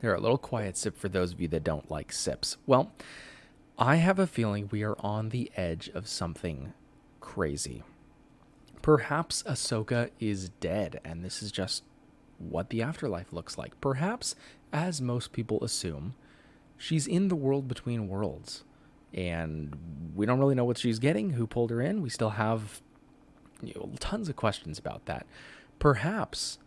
Here, a little quiet sip for those of you that don't like sips. Well, I have a feeling we are on the edge of something crazy. Perhaps Ahsoka is dead, and this is just what the afterlife looks like. Perhaps, as most people assume, she's in the world between worlds, and we don't really know what she's getting, who pulled her in. We still have tons of questions about that. Perhaps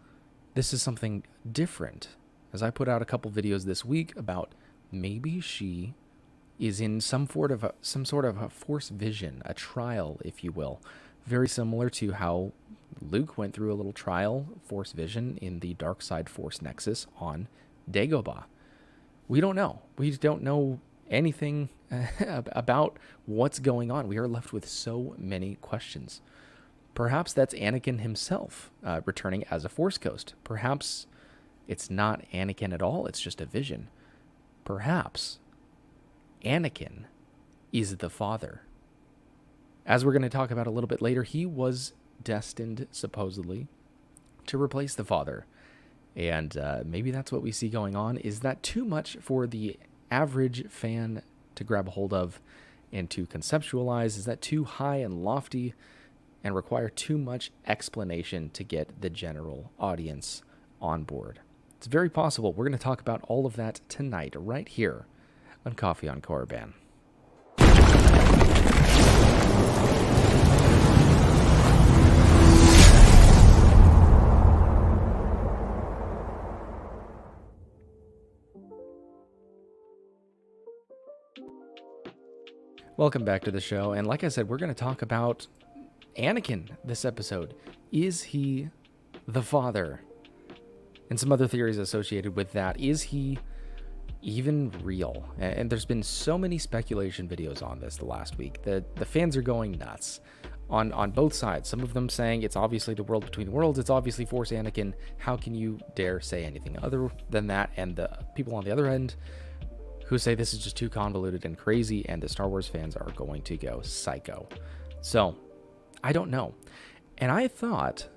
this is something different, as I put out a couple videos this week about maybe she is in some sort of a force vision, a trial, if you will, very similar to how Luke went through a little trial, force vision, in the dark side force nexus on Dagobah. We don't know. We don't know anything about what's going on. We are left with so many questions. Perhaps that's Anakin himself returning as a Force Ghost. Perhaps it's not Anakin at all. It's just a vision. Perhaps Anakin is the father. As we're going to talk about a little bit later, he was destined, supposedly, to replace the father. And maybe that's what we see going on. Is that too much for the average fan to grab a hold of and to conceptualize? Is that too high and lofty and require too much explanation to get the general audience on board? It's very possible. We're going to talk about all of that tonight, right here on Coffee on Korriban. Welcome back to the show, and like I said, we're going to talk about Anakin this episode. Is he the father? And some other theories associated with that. Is he even real? And there's been so many speculation videos on this the last week. The fans are going nuts on both sides. Some of them saying it's obviously the world between worlds. It's obviously Force Anakin. How can you dare say anything other than that? And the people on the other end who say this is just too convoluted and crazy, and the Star Wars fans are going to go psycho. So, I don't know. And I thought,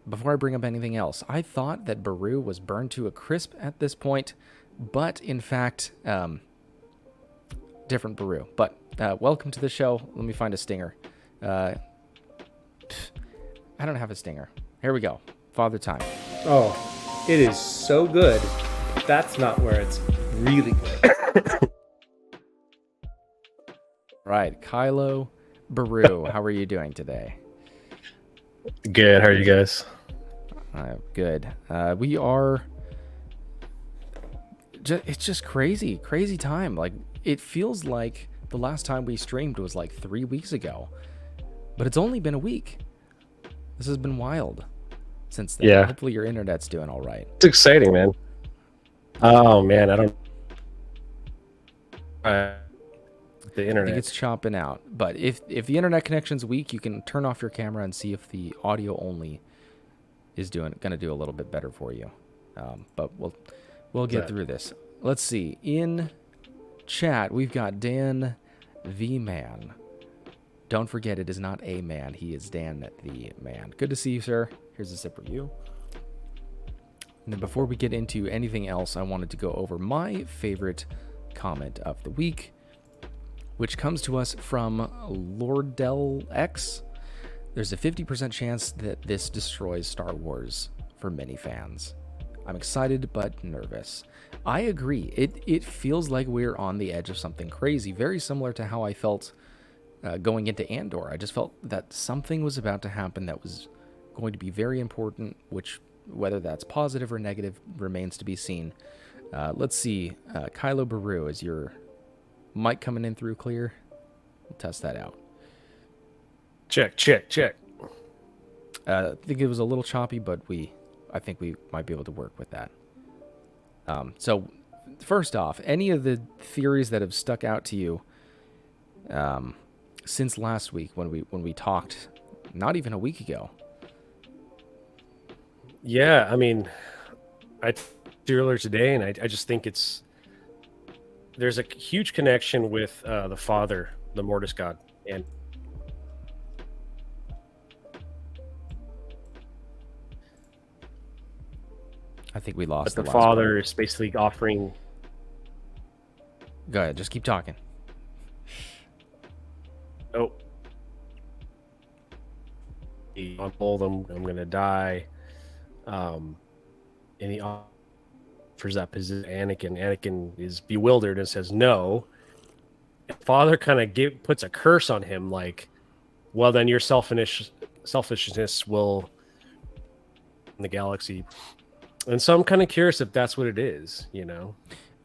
before I bring up anything else, I thought that Beru was burned to a crisp at this point, but in fact, different Beru. But welcome to the show. Let me find a stinger. I don't have a stinger. Here we go. Father time. Oh, it is so good. That's not where it's really good. Right, Kylo Beru, how are you doing today? Good. How are you guys? Good. We are. It's just crazy time. Like, it feels like the last time we streamed was like 3 weeks ago, but it's only been a week. This has been wild since then. Yeah. Hopefully your internet's doing all right. It's exciting, man. Oh man, I don't. The I internet. think it's chopping out, but if the internet connection's weak, you can turn off your camera and see if the audio only is gonna do a little bit better for you. But we'll get through this. Let's see. In chat, we've got Dan the Man. Don't forget, it is not a man. He is Dan the Man. Good to see you, sir. Here's a sip for you. And then before we get into anything else, I wanted to go over my favorite comment of the week, which comes to us from Lordell X. There's a 50% chance that this destroys Star Wars for many fans. I'm excited but nervous. I agree. It feels like we're on the edge of something crazy, very similar to how I felt going into Andor. I just felt that something was about to happen that was going to be very important, which, whether that's positive or negative, remains to be seen. Let's see. Kylo Beru, is your mic coming in through clear? We'll test that out. Check. I think it was a little choppy, but I think we might be able to work with that. So, first off, any of the theories that have stuck out to you since last week when we talked, not even a week ago? Yeah, I mean, I talked earlier today, and I just think there's a huge connection with the father, the Mortis god, and I think we lost But the last part. father is basically offering. Go ahead, just keep talking. Oh, he told him, "I'm gonna die," and he offers that position to Anakin. Anakin is bewildered and says no. And father kind of puts a curse on him, like, "Well, then your selfishness will in the galaxy." And so I'm kind of curious if that's what it is, you know?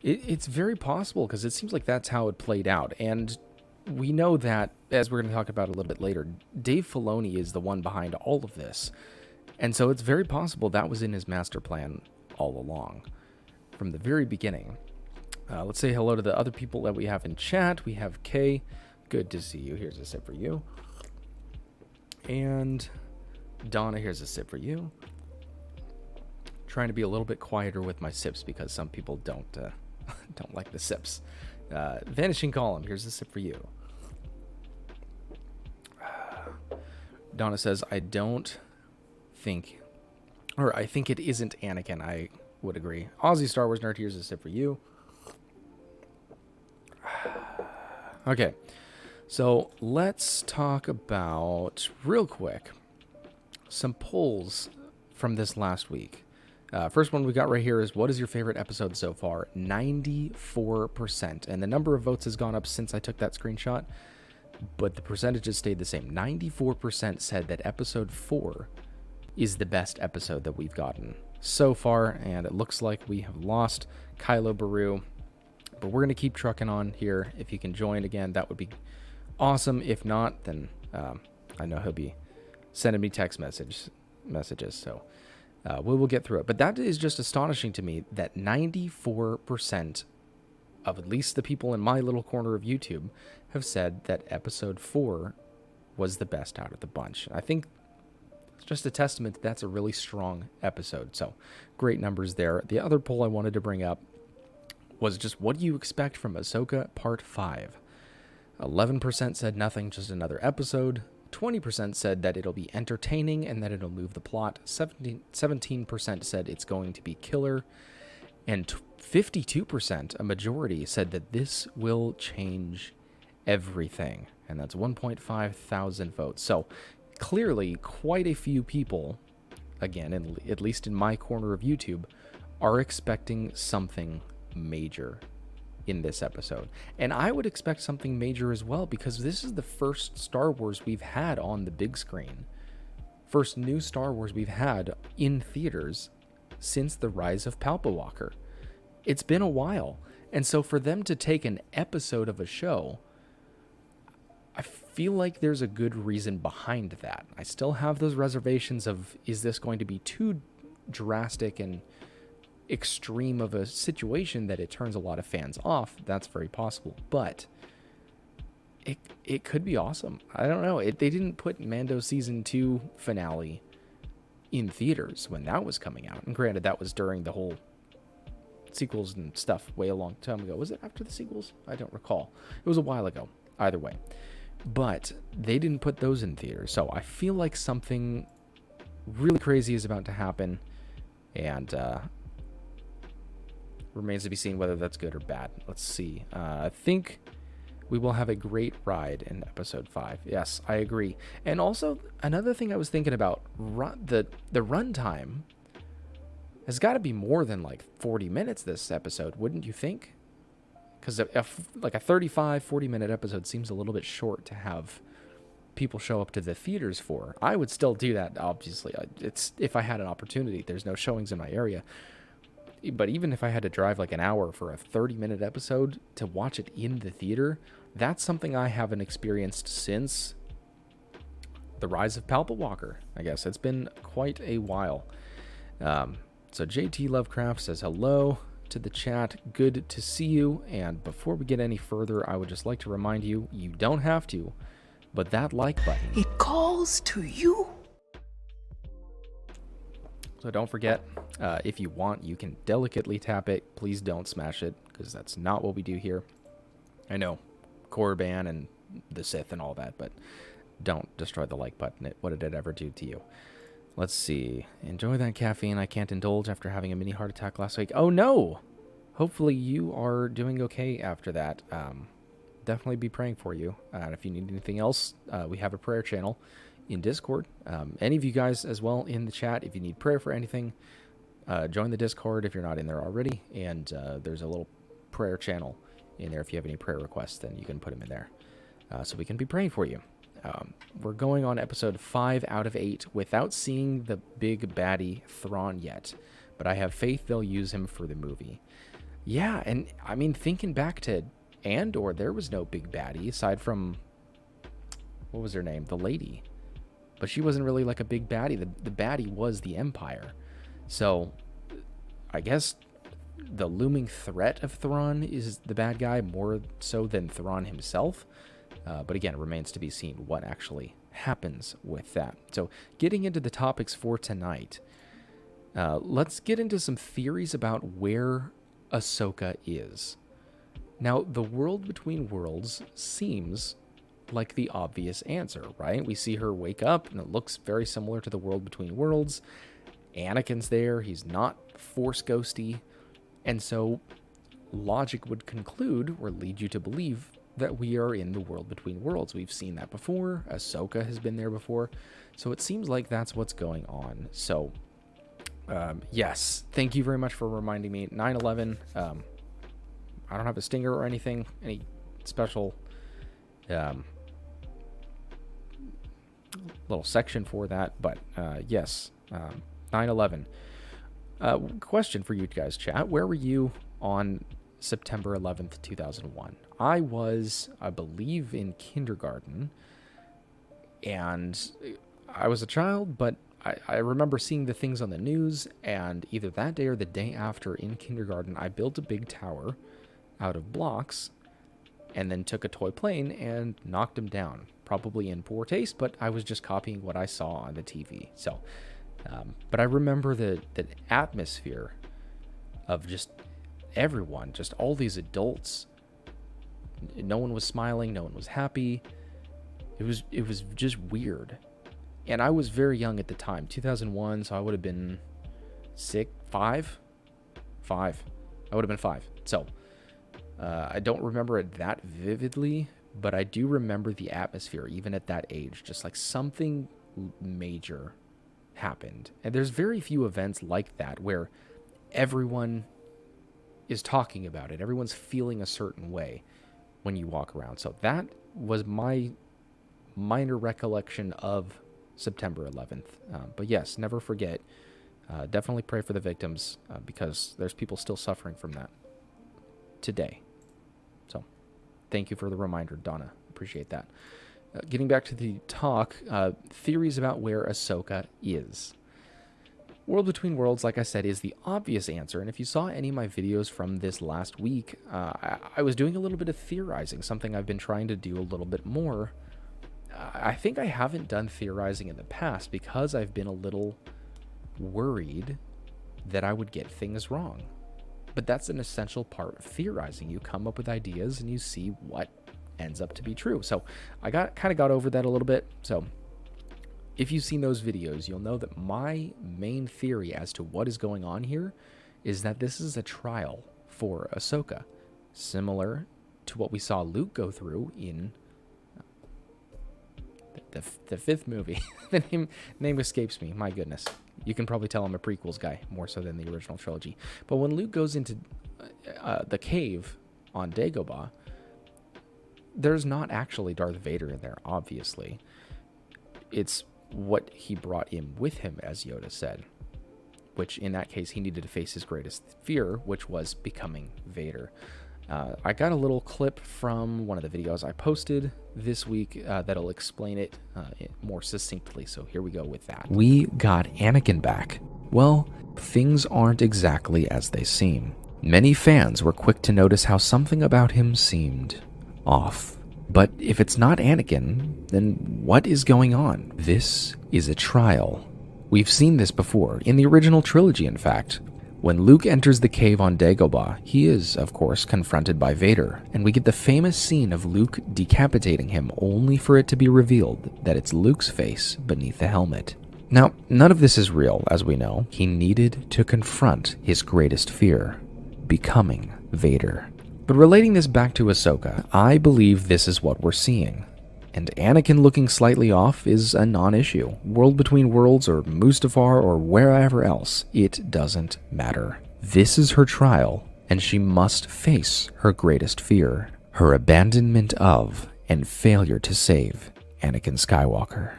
It's very possible because it seems like that's how it played out. And we know that, as we're going to talk about a little bit later, Dave Filoni is the one behind all of this. And so it's very possible that was in his master plan all along from the very beginning. Let's say hello to the other people that we have in chat. We have Kay. Good to see you. Here's a sip for you. And Donna, here's a sip for you. Trying to be a little bit quieter with my sips because some people don't like the sips. Vanishing Column, here's a sip for you. Donna says, I think it isn't Anakin. I would agree. Aussie Star Wars Nerd, here's a sip for you. Okay, so let's talk about, real quick, some polls from this last week. First one we got right here is, what is your favorite episode so far? 94%. And the number of votes has gone up since I took that screenshot, but the percentages stayed the same. 94% said that episode 4 is the best episode that we've gotten so far, and it looks like we have lost Kylo Baru. But we're going to keep trucking on here. If you can join again, that would be awesome. If not, then I know he'll be sending me text messages, so we will get through it. But that is just astonishing to me that 94% of at least the people in my little corner of YouTube have said that episode 4 was the best out of the bunch. I think it's just a testament that that's a really strong episode. So great numbers there. The other poll I wanted to bring up was just, what do you expect from Ahsoka Part 5? 11% said nothing, just another episode. 20% said that it'll be entertaining and that it'll move the plot. 17% said it's going to be killer. And 52%, a majority, said that this will change everything. And that's 1.5 thousand votes. So clearly quite a few people, again, at least in my corner of YouTube, are expecting something major in this episode. And I would expect something major as well, because this is the first Star Wars we've had on the big screen. First new Star Wars we've had in theaters since the rise of Palpawalker. It's been a while. And so for them to take an episode of a show, I feel like there's a good reason behind that. I still have those reservations of, is this going to be too drastic and extreme of a situation that it turns a lot of fans off? That's very possible, but it could be awesome. I don't know. They didn't put Mando season 2 finale in theaters when that was coming out, and granted that was during the whole sequels and stuff way a long time ago. Was it after the sequels? I don't recall. It was a while ago. Either way, but they didn't put those in theaters, so I feel like something really crazy is about to happen, and remains to be seen whether that's good or bad. Let's see. I think we will have a great ride in episode 5. Yes, I agree. And also, another thing I was thinking about, the runtime has got to be more than like 40 minutes this episode, wouldn't you think? Because like a 35, 40-minute episode seems a little bit short to have people show up to the theaters for. I would still do that, obviously. It's if I had an opportunity. There's no showings in my area. But even if I had to drive like an hour for a 30-minute episode to watch it in the theater, that's something I haven't experienced since the rise of Palpawalker, I guess. It's been quite a while. So JT Lovecraft says hello to the chat. Good to see you. And before we get any further, I would just like to remind you, you don't have to, but that like button, it calls to you. So don't forget, if you want, you can delicately tap it. Please don't smash it, because that's not what we do here. I know, Korriban and the Sith and all that, but don't destroy the like button. What did it ever do to you? Let's see. Enjoy that caffeine I can't indulge after having a mini heart attack last week. Oh, no! Hopefully you are doing okay after that. Definitely be praying for you. And if you need anything else, we have a prayer channel in Discord. Any of you guys as well in the chat, if you need prayer for anything, join the Discord if you're not in there already. And there's a little prayer channel in there. If you have any prayer requests, then you can put them in there. So we can be praying for you. We're going on episode 5 out of 8 without seeing the big baddie Thrawn yet. But I have faith they'll use him for the movie. Yeah, and I mean, thinking back to Andor, there was no big baddie aside from, what was her name? The lady. But she wasn't really like a big baddie. The baddie was the Empire. So I guess the looming threat of Thrawn is the bad guy more so than Thrawn himself. But again, it remains to be seen what actually happens with that. So getting into the topics for tonight, let's get into some theories about where Ahsoka is. Now, the world between worlds seems like the obvious answer, right? We see her wake up, and it looks very similar to the world between worlds. Anakin's there. He's not Force ghosty. And so logic would conclude or lead you to believe that we are in the world between worlds. We've seen that before. Ahsoka has been there before. So it seems like that's what's going on. So, yes, thank you very much for reminding me. 9/11, I don't have a stinger or anything, any special little section for that, but yes, 9/11. Question for you guys, chat. Where were you on September 11th, 2001? I was, I believe, in kindergarten, and I was a child, but I remember seeing the things on the news, and either that day or the day after in kindergarten, I built a big tower out of blocks, and then took a toy plane and knocked him down. Probably in poor taste, but I was just copying what I saw on the TV. So, but I remember the atmosphere of just everyone, just all these adults. No one was smiling, no one was happy. It was just weird. And I was very young at the time, 2001, so I would have been 5. I would have been 5. So, I don't remember it that vividly, but I do remember the atmosphere, even at that age. Just like something major happened. And there's very few events like that where everyone is talking about it. Everyone's feeling a certain way when you walk around. So that was my minor recollection of September 11th. But yes, never forget. Definitely pray for the victims because there's people still suffering from that today. So thank you for the reminder, Donna. Appreciate that. Getting back to the talk, theories about where Ahsoka is. World Between Worlds, like I said, is the obvious answer. And if you saw any of my videos from this last week, I was doing a little bit of theorizing, something I've been trying to do a little bit more. I think I haven't done theorizing in the past because I've been a little worried that I would get things wrong. But that's an essential part of theorizing. You come up with ideas and you see what ends up to be true. So I kind of got over that a little bit. So if you've seen those videos, you'll know that my main theory as to what is going on here is that this is a trial for Ahsoka, similar to what we saw Luke go through in the 5th movie. The name escapes me. My goodness. You can probably tell I'm a prequels guy more so than the original trilogy. But when Luke goes into the cave on Dagobah, there's not actually Darth Vader in there, obviously. It's what he brought in with him, as Yoda said, which in that case he needed to face his greatest fear, which was becoming Vader. I got a little clip from one of the videos I posted this week that'll explain it more succinctly, so here we go with that. We got Anakin back. Well, things aren't exactly as they seem. Many fans were quick to notice how something about him seemed off. But if it's not Anakin, then what is going on? This is a trial. We've seen this before, in the original trilogy in fact. When Luke enters the cave on Dagobah, he is, of course, confronted by Vader, and we get the famous scene of Luke decapitating him only for it to be revealed that it's Luke's face beneath the helmet. Now, none of this is real, as we know. He needed to confront his greatest fear, becoming Vader. But relating this back to Ahsoka, I believe this is what we're seeing. And Anakin looking slightly off is a non-issue. World Between Worlds or Mustafar or wherever else, it doesn't matter. This is her trial, and she must face her greatest fear, her abandonment of and failure to save Anakin Skywalker.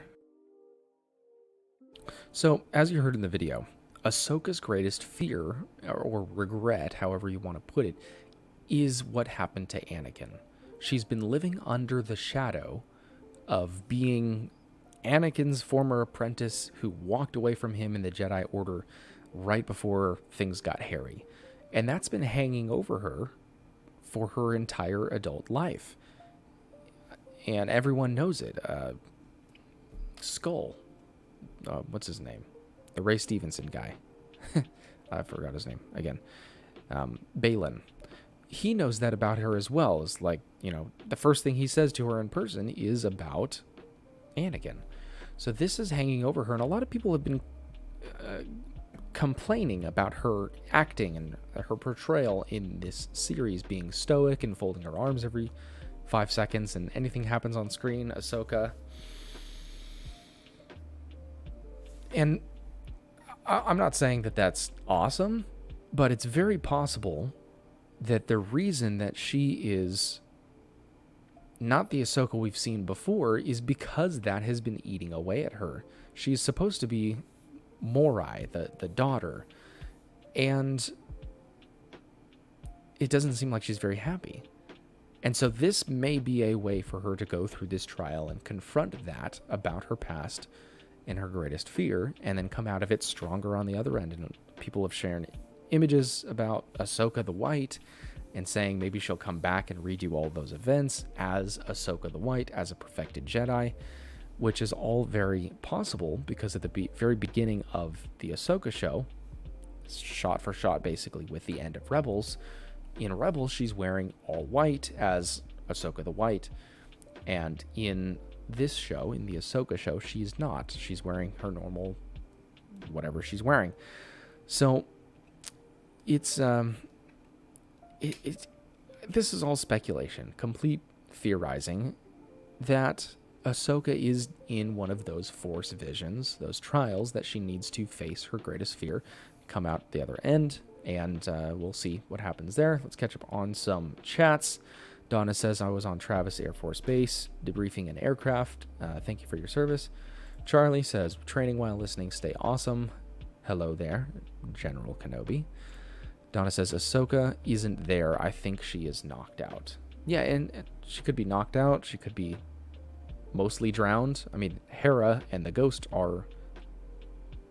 So, as you heard in the video, Ahsoka's greatest fear, or regret, however you want to put it, is what happened to Anakin. She's been living under the shadow of being Anakin's former apprentice who walked away from him in the Jedi Order right before things got hairy. And that's been hanging over her for her entire adult life. And everyone knows it. Skull. What's his name? The Ray Stevenson guy. I forgot his name again. Balin. He knows that about her as well. It's like, the first thing he says to her in person is about Anakin. So this is hanging over her, and a lot of people have been complaining about her acting and her portrayal in this series being stoic and folding her arms every 5 seconds, and anything happens on screen, Ahsoka. And I'm not saying that that's awesome, but it's very possible that the reason that she is not the Ahsoka we've seen before is because that has been eating away at her. She's supposed to be Morai, the daughter, and it doesn't seem like she's very happy. And so this may be a way for her to go through this trial and confront that about her past and her greatest fear, and then come out of it stronger on the other end. And people have shared images about Ahsoka the White and saying maybe she'll come back and redo all those events as Ahsoka the White, as a perfected Jedi, which is all very possible because at the very beginning of the Ahsoka show, shot for shot basically with the end of Rebels, in Rebels she's wearing all white as Ahsoka the White, and in this show, in the Ahsoka show, she's not. She's wearing her normal whatever she's wearing. So it's this is all speculation, complete theorizing that Ahsoka is in one of those Force visions, those trials that she needs to face her greatest fear, come out the other end, and we'll see what happens there. Let's catch up on some chats. Donna says, I was on Travis Air Force Base, debriefing an aircraft. Thank you for your service. Charlie says, training while listening, stay awesome. Hello there, General Kenobi. Donna says, Ahsoka isn't there. I think she is knocked out. Yeah, and she could be knocked out. She could be mostly drowned. I mean, Hera and the Ghost are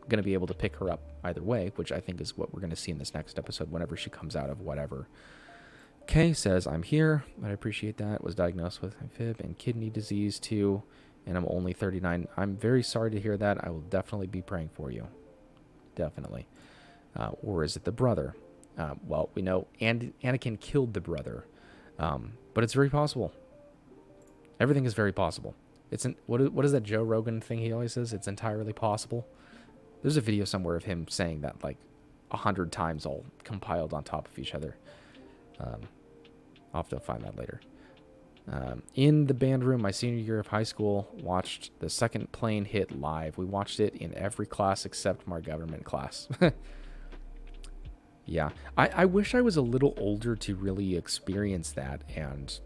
going to be able to pick her up either way, which I think is what we're going to see in this next episode whenever she comes out of whatever. Kay says, I'm here. I appreciate that. Was diagnosed with AFib and kidney disease too, and I'm only 39. I'm very sorry to hear that. I will definitely be praying for you. Definitely. Or is it the brother? Well, we know Anakin killed the brother, but it's very possible. Everything is very possible. What is that Joe Rogan thing he always says? It's entirely possible. There's a video somewhere of him saying that like 100 times all compiled on top of each other. I'll have to find that later. In the band room, my senior year of high school, watched the second plane hit live. We watched it in every class except my government class. Yeah, I wish I was a little older to really experience that and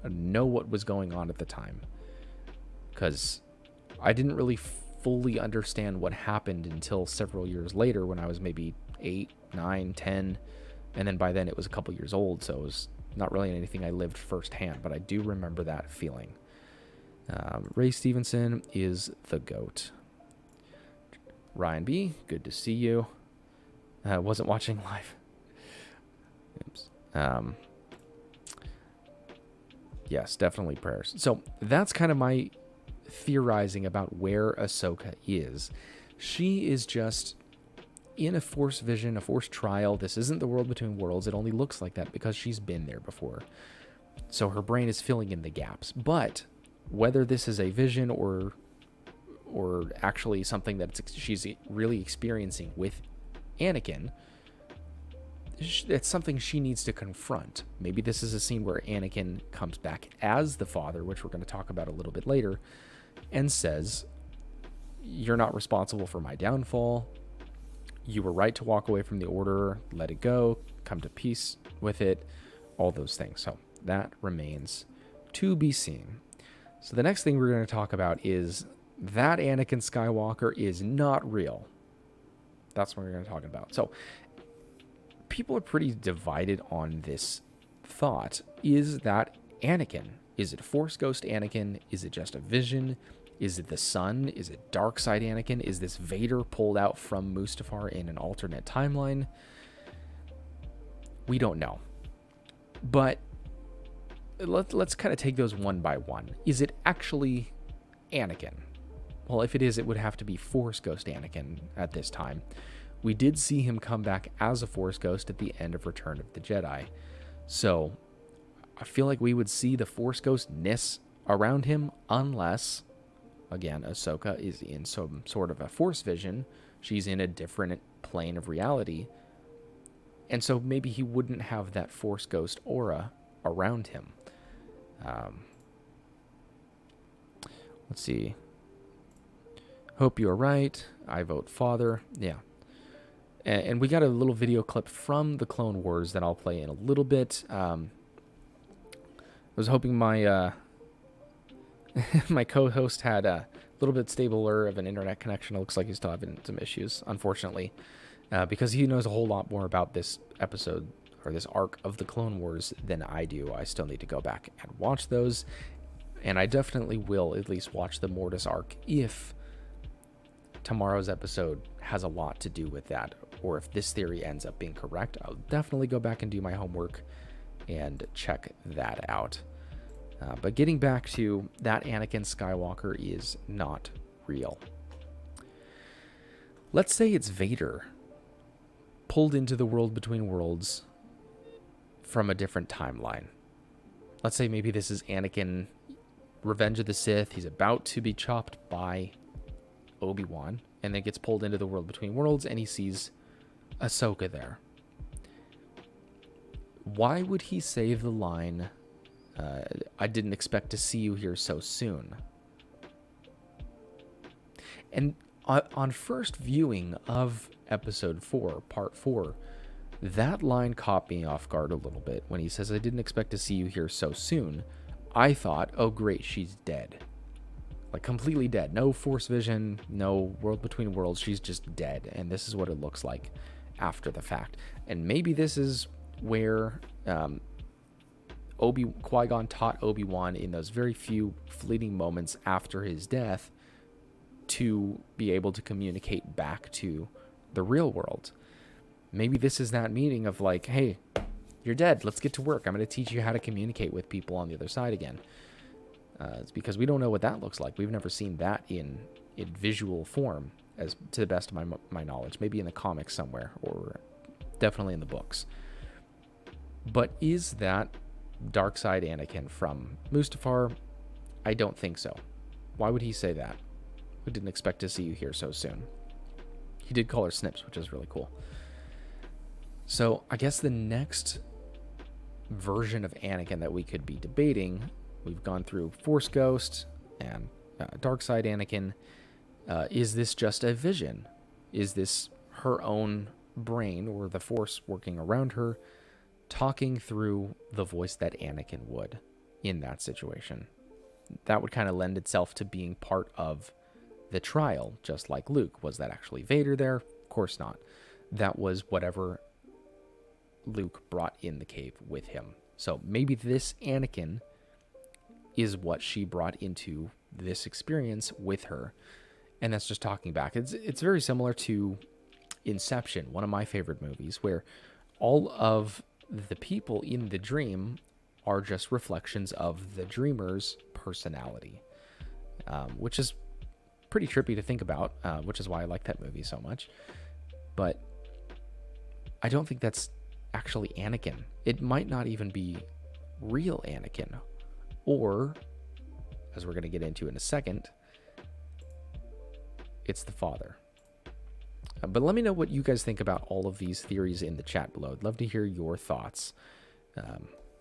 know what was going on at the time. Because I didn't really fully understand what happened until several years later when I was maybe 8, 9, 10. And then by then it was a couple years old, so it was not really anything I lived firsthand, but I do remember that feeling. Ray Stevenson is the GOAT. Ryan B., good to see you. Wasn't watching live. Oops. Yes, definitely prayers. So that's kind of my theorizing about where Ahsoka is. She is just in a Force vision, a Force trial. This isn't the World Between Worlds. It only looks like that because she's been there before. So her brain is filling in the gaps. But whether this is a vision or or actually something that she's really experiencing with Anakin, it's something she needs to confront. Maybe this is a scene where Anakin comes back as the father, which we're going to talk about a little bit later, and says, "You're not responsible for my downfall. You were right to walk away from the order. Let it go. Come to peace with it." All those things. So that remains to be seen. So the next thing we're going to talk about is that Anakin Skywalker is not real. That's what we're going to talk about. So people are pretty divided on this thought. Is that Anakin? Is it Force Ghost Anakin? Is it just a vision? Is it the Son? Is it Dark Side Anakin? Is this Vader pulled out from Mustafar in an alternate timeline? We don't know. But let's kind of take those one by one. Is it actually Anakin? Well, if it is, it would have to be Force Ghost Anakin at this time. We did see him come back as a Force Ghost at the end of Return of the Jedi. So I feel like we would see the Force Ghost-ness around him unless, again, Ahsoka is in some sort of a Force vision. She's in a different plane of reality. And so maybe he wouldn't have that Force Ghost aura around him. Let's see. Hope you are right. I vote father. Yeah. And we got a little video clip from the Clone Wars that I'll play in a little bit. I was hoping my my co-host had a little bit stabler of an internet connection. It looks like he's still having some issues, unfortunately. Because he knows a whole lot more about this episode or this arc of the Clone Wars than I do. I still need to go back and watch those. And I definitely will at least watch the Mortis arc if tomorrow's episode has a lot to do with that. Or if this theory ends up being correct, I'll definitely go back and do my homework and check that out. But getting back to that Anakin Skywalker is not real. Let's say it's Vader pulled into the world between worlds from a different timeline. Let's say maybe this is Anakin, Revenge of the Sith. He's about to be chopped by Obi-Wan and then gets pulled into the world between worlds and he sees Ahsoka there. Why would he say the line, "I didn't expect to see you here so soon"? And on first viewing of episode 4, part 4, that line caught me off guard a little bit. When he says, "I didn't expect to see you here so soon," I thought, oh great, she's dead. Like completely dead. No Force vision, no world between worlds. She's just dead. And this is what it looks like after the fact. And maybe this is where Qui-Gon taught Obi-Wan in those very few fleeting moments after his death to be able to communicate back to the real world. Maybe this is that meeting of like, hey, you're dead. Let's get to work. I'm going to teach you how to communicate with people on the other side again. It's because we don't know what that looks like. We've never seen that in visual form, as to the best of my knowledge. Maybe in the comics somewhere, or definitely in the books. But is that Dark Side Anakin from Mustafar? I don't think so. Why would he say that? We didn't expect to see you here so soon. He did call her Snips, which is really cool. So I guess the next version of Anakin that we could be debating, we've gone through Force Ghost and Dark Side Anakin. Is this just a vision? Is this her own brain or the Force working around her, talking through the voice that Anakin would in that situation? That would kind of lend itself to being part of the trial, just like Luke. Was that actually Vader there? Of course not. That was whatever Luke brought in the cave with him. So maybe this Anakin is what she brought into this experience with her, and that's just talking back. It's very similar to Inception, one of my favorite movies, where all of the people in the dream are just reflections of the dreamer's personality, which is pretty trippy to think about, which is why I like that movie so much. But I don't think that's actually Anakin. It might not even be real Anakin. Or, as we're going to get into in a second, it's the father. But let me know what you guys think about all of these theories in the chat below. I'd love to hear your thoughts.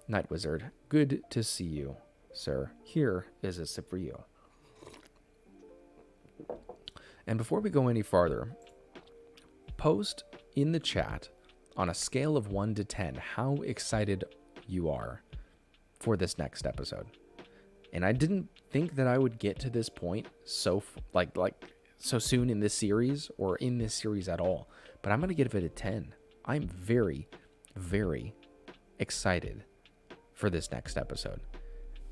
Night Wizard, good to see you, sir. Here is a sip for you. And before we go any farther, post in the chat on a scale of 1 to 10 how excited you are for this next episode. And I didn't think that I would get to this point so soon in this series, or in this series at all. But I'm going to give it a 10. I'm very, very excited for this next episode.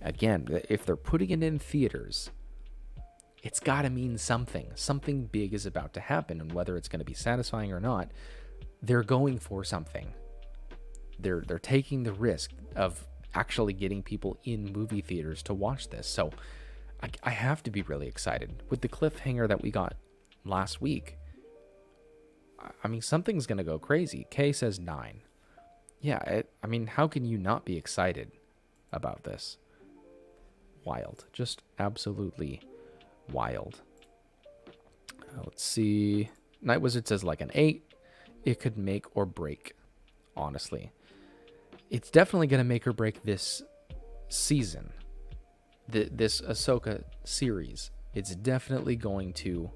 Again, if they're putting it in theaters, it's got to mean something. Something big is about to happen, and whether it's going to be satisfying or not, they're going for something. They're taking the risk of actually getting people in movie theaters to watch this. So I have to be really excited. With the cliffhanger that we got last week, I mean, something's going to go crazy. Kay says 9. Yeah, I mean, how can you not be excited about this? Wild. Just absolutely wild. Let's see. Night Wizard says like an 8. It could make or break, honestly. It's definitely going to make or break this season. This Ahsoka series. It's definitely going to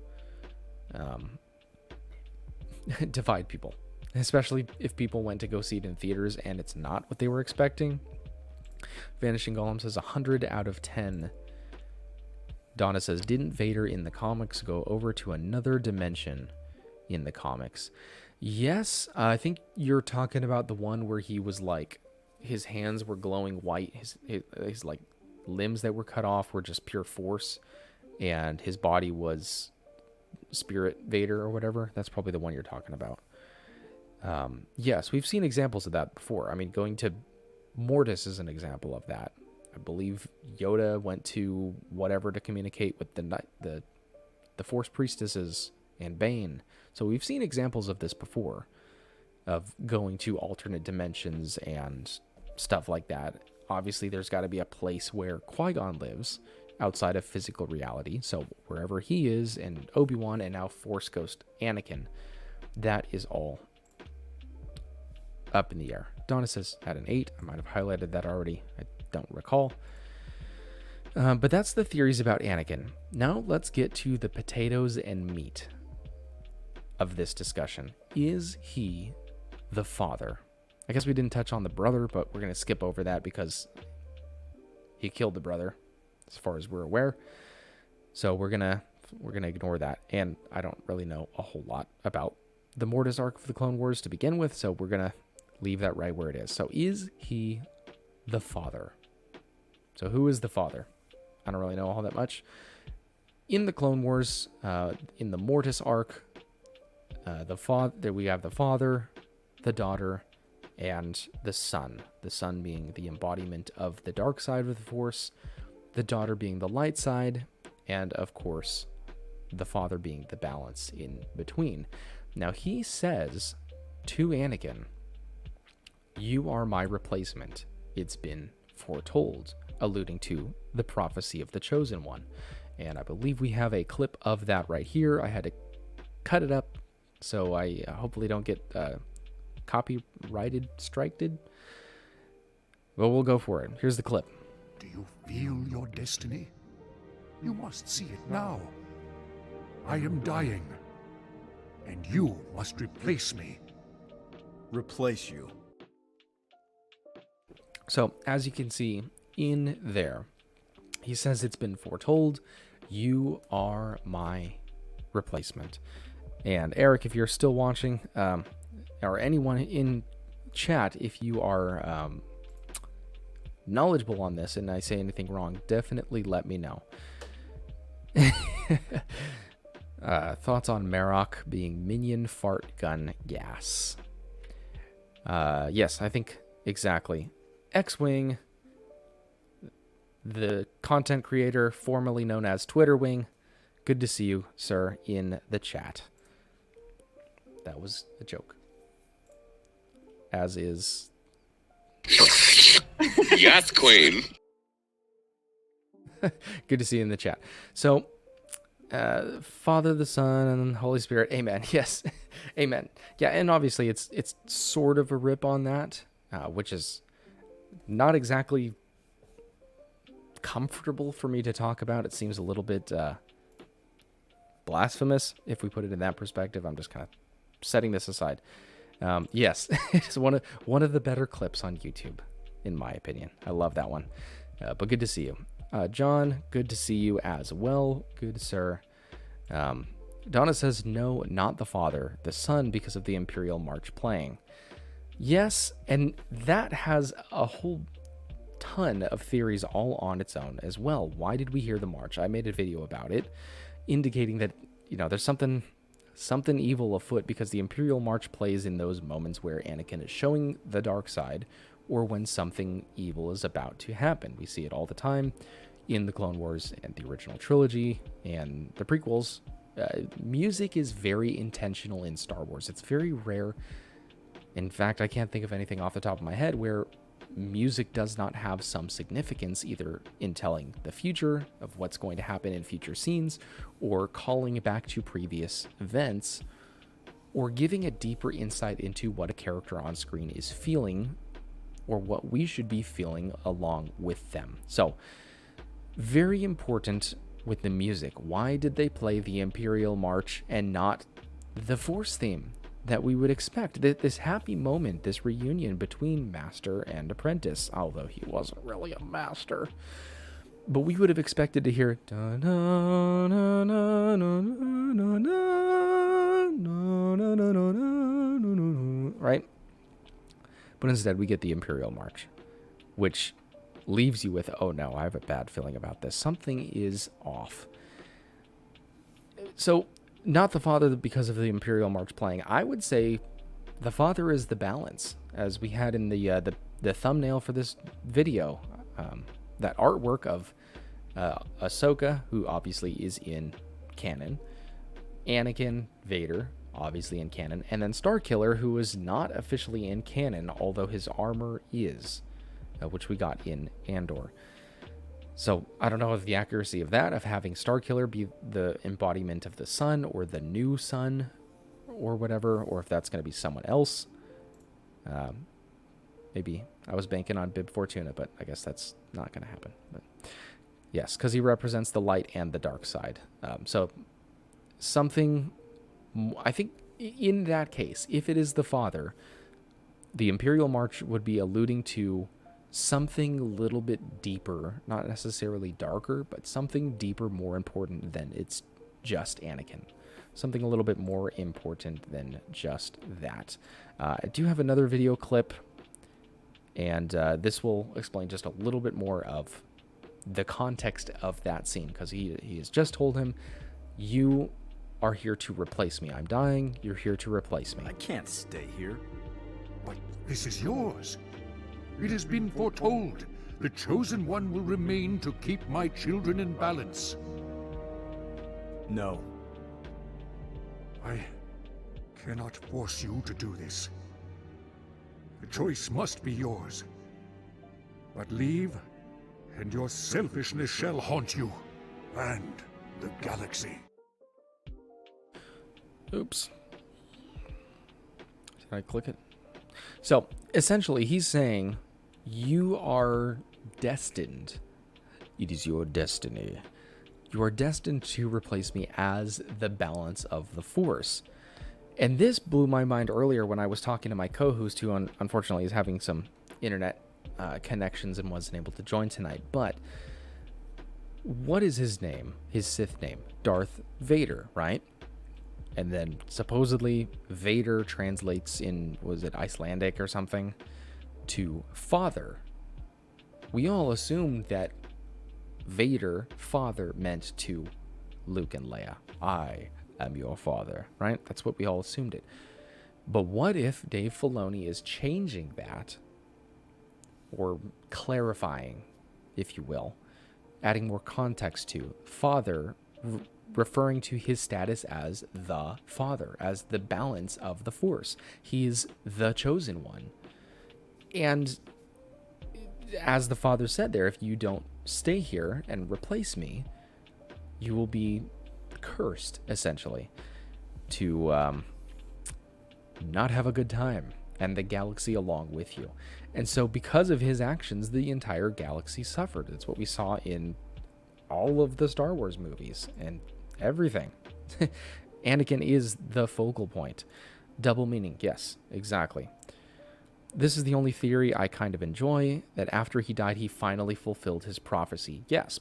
divide people. Especially if people went to go see it in theaters and it's not what they were expecting. Vanishing Golem says 100 out of 10. Donna says, didn't Vader in the comics go over to another dimension in the comics? Yes, I think you're talking about the one where he was like, his hands were glowing white. His like limbs that were cut off were just pure force, and his body was Spirit Vader or whatever. That's probably the one you're talking about. Yes, we've seen examples of that before. I mean, going to Mortis is an example of that. I believe Yoda went to whatever to communicate with the Force priestesses and Bane. So we've seen examples of this before, of going to alternate dimensions and stuff like that. Obviously, there's got to be a place where Qui-Gon lives outside of physical reality. So wherever he is, and Obi-Wan, and now Force Ghost Anakin, that is all up in the air. Donna says at an 8. I might have highlighted that already. I don't recall. But that's the theories about Anakin. Now let's get to the potatoes and meat of this discussion. Is he the father? I guess we didn't touch on the brother, but we're going to skip over that because he killed the brother, as far as we're aware. So we're gonna ignore that. And I don't really know a whole lot about the Mortis arc of the Clone Wars to begin with, so we're gonna leave that right where it is. So is he the father? So who is the father? I don't really know all that much. In the Clone Wars, in the Mortis arc, we have the father, the daughter, and the son. The son being the embodiment of the dark side of the Force, the daughter being the light side, and of course, the father being the balance in between. Now he says to Anakin, "You are my replacement. It's been foretold," alluding to the prophecy of the Chosen One. And I believe we have a clip of that right here. I had to cut it up so I hopefully don't get copyrighted, striked. But we'll go for it. Here's the clip. Do you feel your destiny? You must see it now. I am dying, and you must replace me. Replace you. So, as you can see in there, he says it's been foretold, you are my replacement. And Eric, if you're still watching, or anyone in chat, if you are knowledgeable on this and I say anything wrong, definitely let me know. Thoughts on Marok being minion fart gun gas? Yes, I think exactly. X-Wing, the content creator formerly known as Twitter Wing, good to see you, sir, in the chat. That was a joke. As is... Yes, queen. Good to see you in the chat. So, Father, the Son, and Holy Spirit. Amen. Yes. Amen. Yeah, and obviously it's sort of a rip on that, which is not exactly comfortable for me to talk about. It seems a little bit blasphemous if we put it in that perspective. I'm just kind of setting this aside. Yes, it's one of the better clips on YouTube, in my opinion. I love that one. But good to see you. John, good to see you as well. Good, sir. Donna says, no, not the Father, the Son, because of the Imperial March playing. Yes, and that has a whole ton of theories all on its own as well. Why did we hear the march? I made a video about it, indicating that, there's something evil afoot, because the Imperial March plays in those moments where Anakin is showing the dark side, or when something evil is about to happen. We see it all the time in the Clone Wars and the original trilogy and the prequels. Music is very intentional in Star Wars. It's very rare. In fact, I can't think of anything off the top of my head where music does not have some significance, either in telling the future of what's going to happen in future scenes, or calling back to previous events, or giving a deeper insight into what a character on screen is feeling, or what we should be feeling along with them. So, very important with the music. Why did they play the Imperial March and not the Force theme that we would expect? This happy moment, this reunion between master and apprentice, although he wasn't really a master. But we would have expected to hear, right? But instead we get the Imperial March, which leaves you with, oh no, I have a bad feeling about this. Something is off. So, not the Father because of the Imperial March playing. I would say the Father is the balance, as we had in the thumbnail for this video. That artwork of Ahsoka, who obviously is in canon, Anakin, Vader, obviously in canon, and then Starkiller, who is not officially in canon, although his armor is, which we got in Andor. So I don't know if the accuracy of that, of having Starkiller be the embodiment of the Son, or the new Son, or whatever, or if that's going to be someone else. Maybe I was banking on Bib Fortuna, but I guess that's not going to happen. But yes, because he represents the light and the dark side. So something, I think in that case, if it is the Father, the Imperial March would be alluding to something a little bit deeper, not necessarily darker, but something deeper, more important than it's just Anakin. Something a little bit more important than just that. I do have another video clip, and this will explain just a little bit more of the context of that scene, because he has just told him, you are here to replace me. I'm dying. You're here to replace me. I can't stay here. But this is yours. It has been foretold. The Chosen One will remain to keep my children in balance. No. I cannot force you to do this. The choice must be yours. But leave, and your selfishness shall haunt you, and the galaxy. Oops. Did I click it? So, essentially, he's saying, you are destined. It is your destiny. You are destined to replace me as the balance of the Force. And this blew my mind earlier when I was talking to my co-host, who unfortunately is having some internet connections and wasn't able to join tonight. But what is his name? His Sith name? Darth Vader, right? And then supposedly Vader translates in, was it Icelandic or something, to father. We all assumed that Vader, father, meant to Luke and Leia. I am your father, right? That's what we all assumed it. But what if Dave Filoni is changing that, or clarifying, if you will, adding more context to father, referring to his status as the Father, as the balance of the Force. He's the chosen one. And as the Father said there, if you don't stay here and replace me, you will be cursed, essentially, to not have a good time, and the galaxy along with you. And so because of his actions, the entire galaxy suffered. It's what we saw in all of the Star Wars movies and everything. Anakin is the focal point. Double meaning, yes, exactly. This is the only theory I kind of enjoy, that after he died, he finally fulfilled his prophecy. Yes,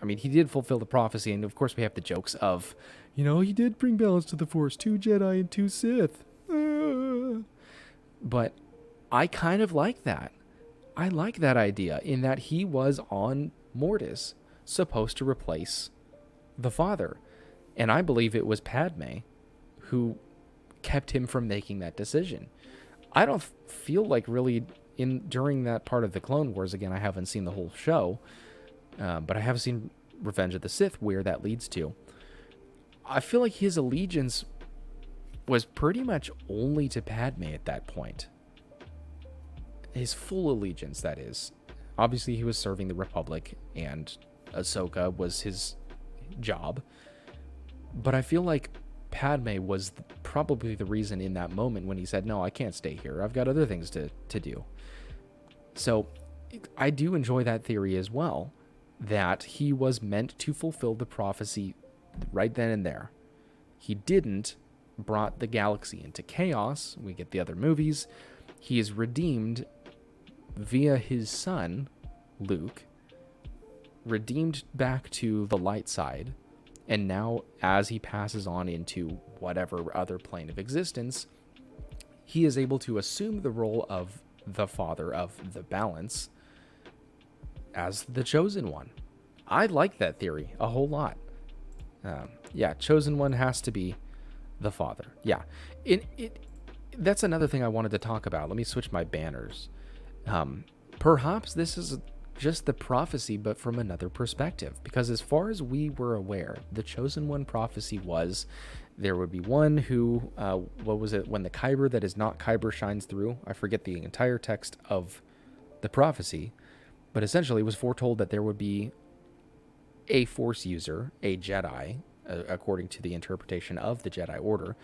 I mean, he did fulfill the prophecy, and of course we have the jokes of, he did bring balance to the Force, 2 Jedi and 2 Sith. But I kind of like that. I like that idea, in that he was on Mortis, supposed to replace the father. And I believe it was Padme who kept him from making that decision. I don't feel like really during that part of the Clone Wars, again, I haven't seen the whole show, but I have seen Revenge of the Sith, where that leads to. I feel like his allegiance was pretty much only to Padme at that point. His full allegiance, that is. Obviously, he was serving the Republic, and Ahsoka was his job. But I feel like Padme was probably the reason in that moment when he said, no, I can't stay here. I've got other things to do. So I do enjoy that theory as well, that he was meant to fulfill the prophecy right then and there. He didn't, brought the galaxy into chaos. We get the other movies. He is redeemed via his son, Luke, redeemed back to the light side. And now, as he passes on into whatever other plane of existence, he is able to assume the role of the father of the balance as the chosen one. I like that theory a whole lot. Yeah, chosen one has to be the father. Yeah, that's another thing I wanted to talk about. Let me switch my banners. Perhaps this is just the prophecy, but from another perspective. Because as far as we were aware, the chosen one prophecy was there would be one who, what was it? When the Kyber that is not Kyber shines through. I forget the entire text of the prophecy, but essentially it was foretold that there would be a Force user, a Jedi, according to the interpretation of the Jedi Order,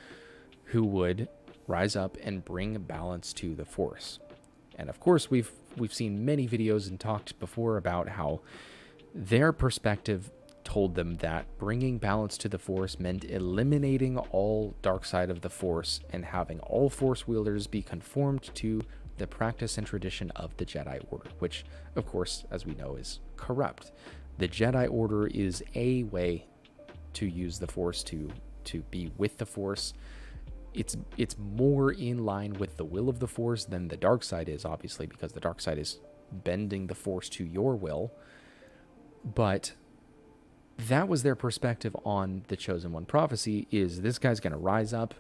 who would rise up and bring balance to the Force. And of course, we've seen many videos and talked before about how their perspective told them that bringing balance to the Force meant eliminating all dark side of the Force and having all Force wielders be conformed to the practice and tradition of the Jedi Order, which, of course, as we know, is corrupt. The Jedi Order is a way to use the Force, to be with the Force. It's more in line with the will of the Force than the dark side is, obviously, because the dark side is bending the Force to your will. But that was their perspective on the Chosen One prophecy, is this guy's going to rise up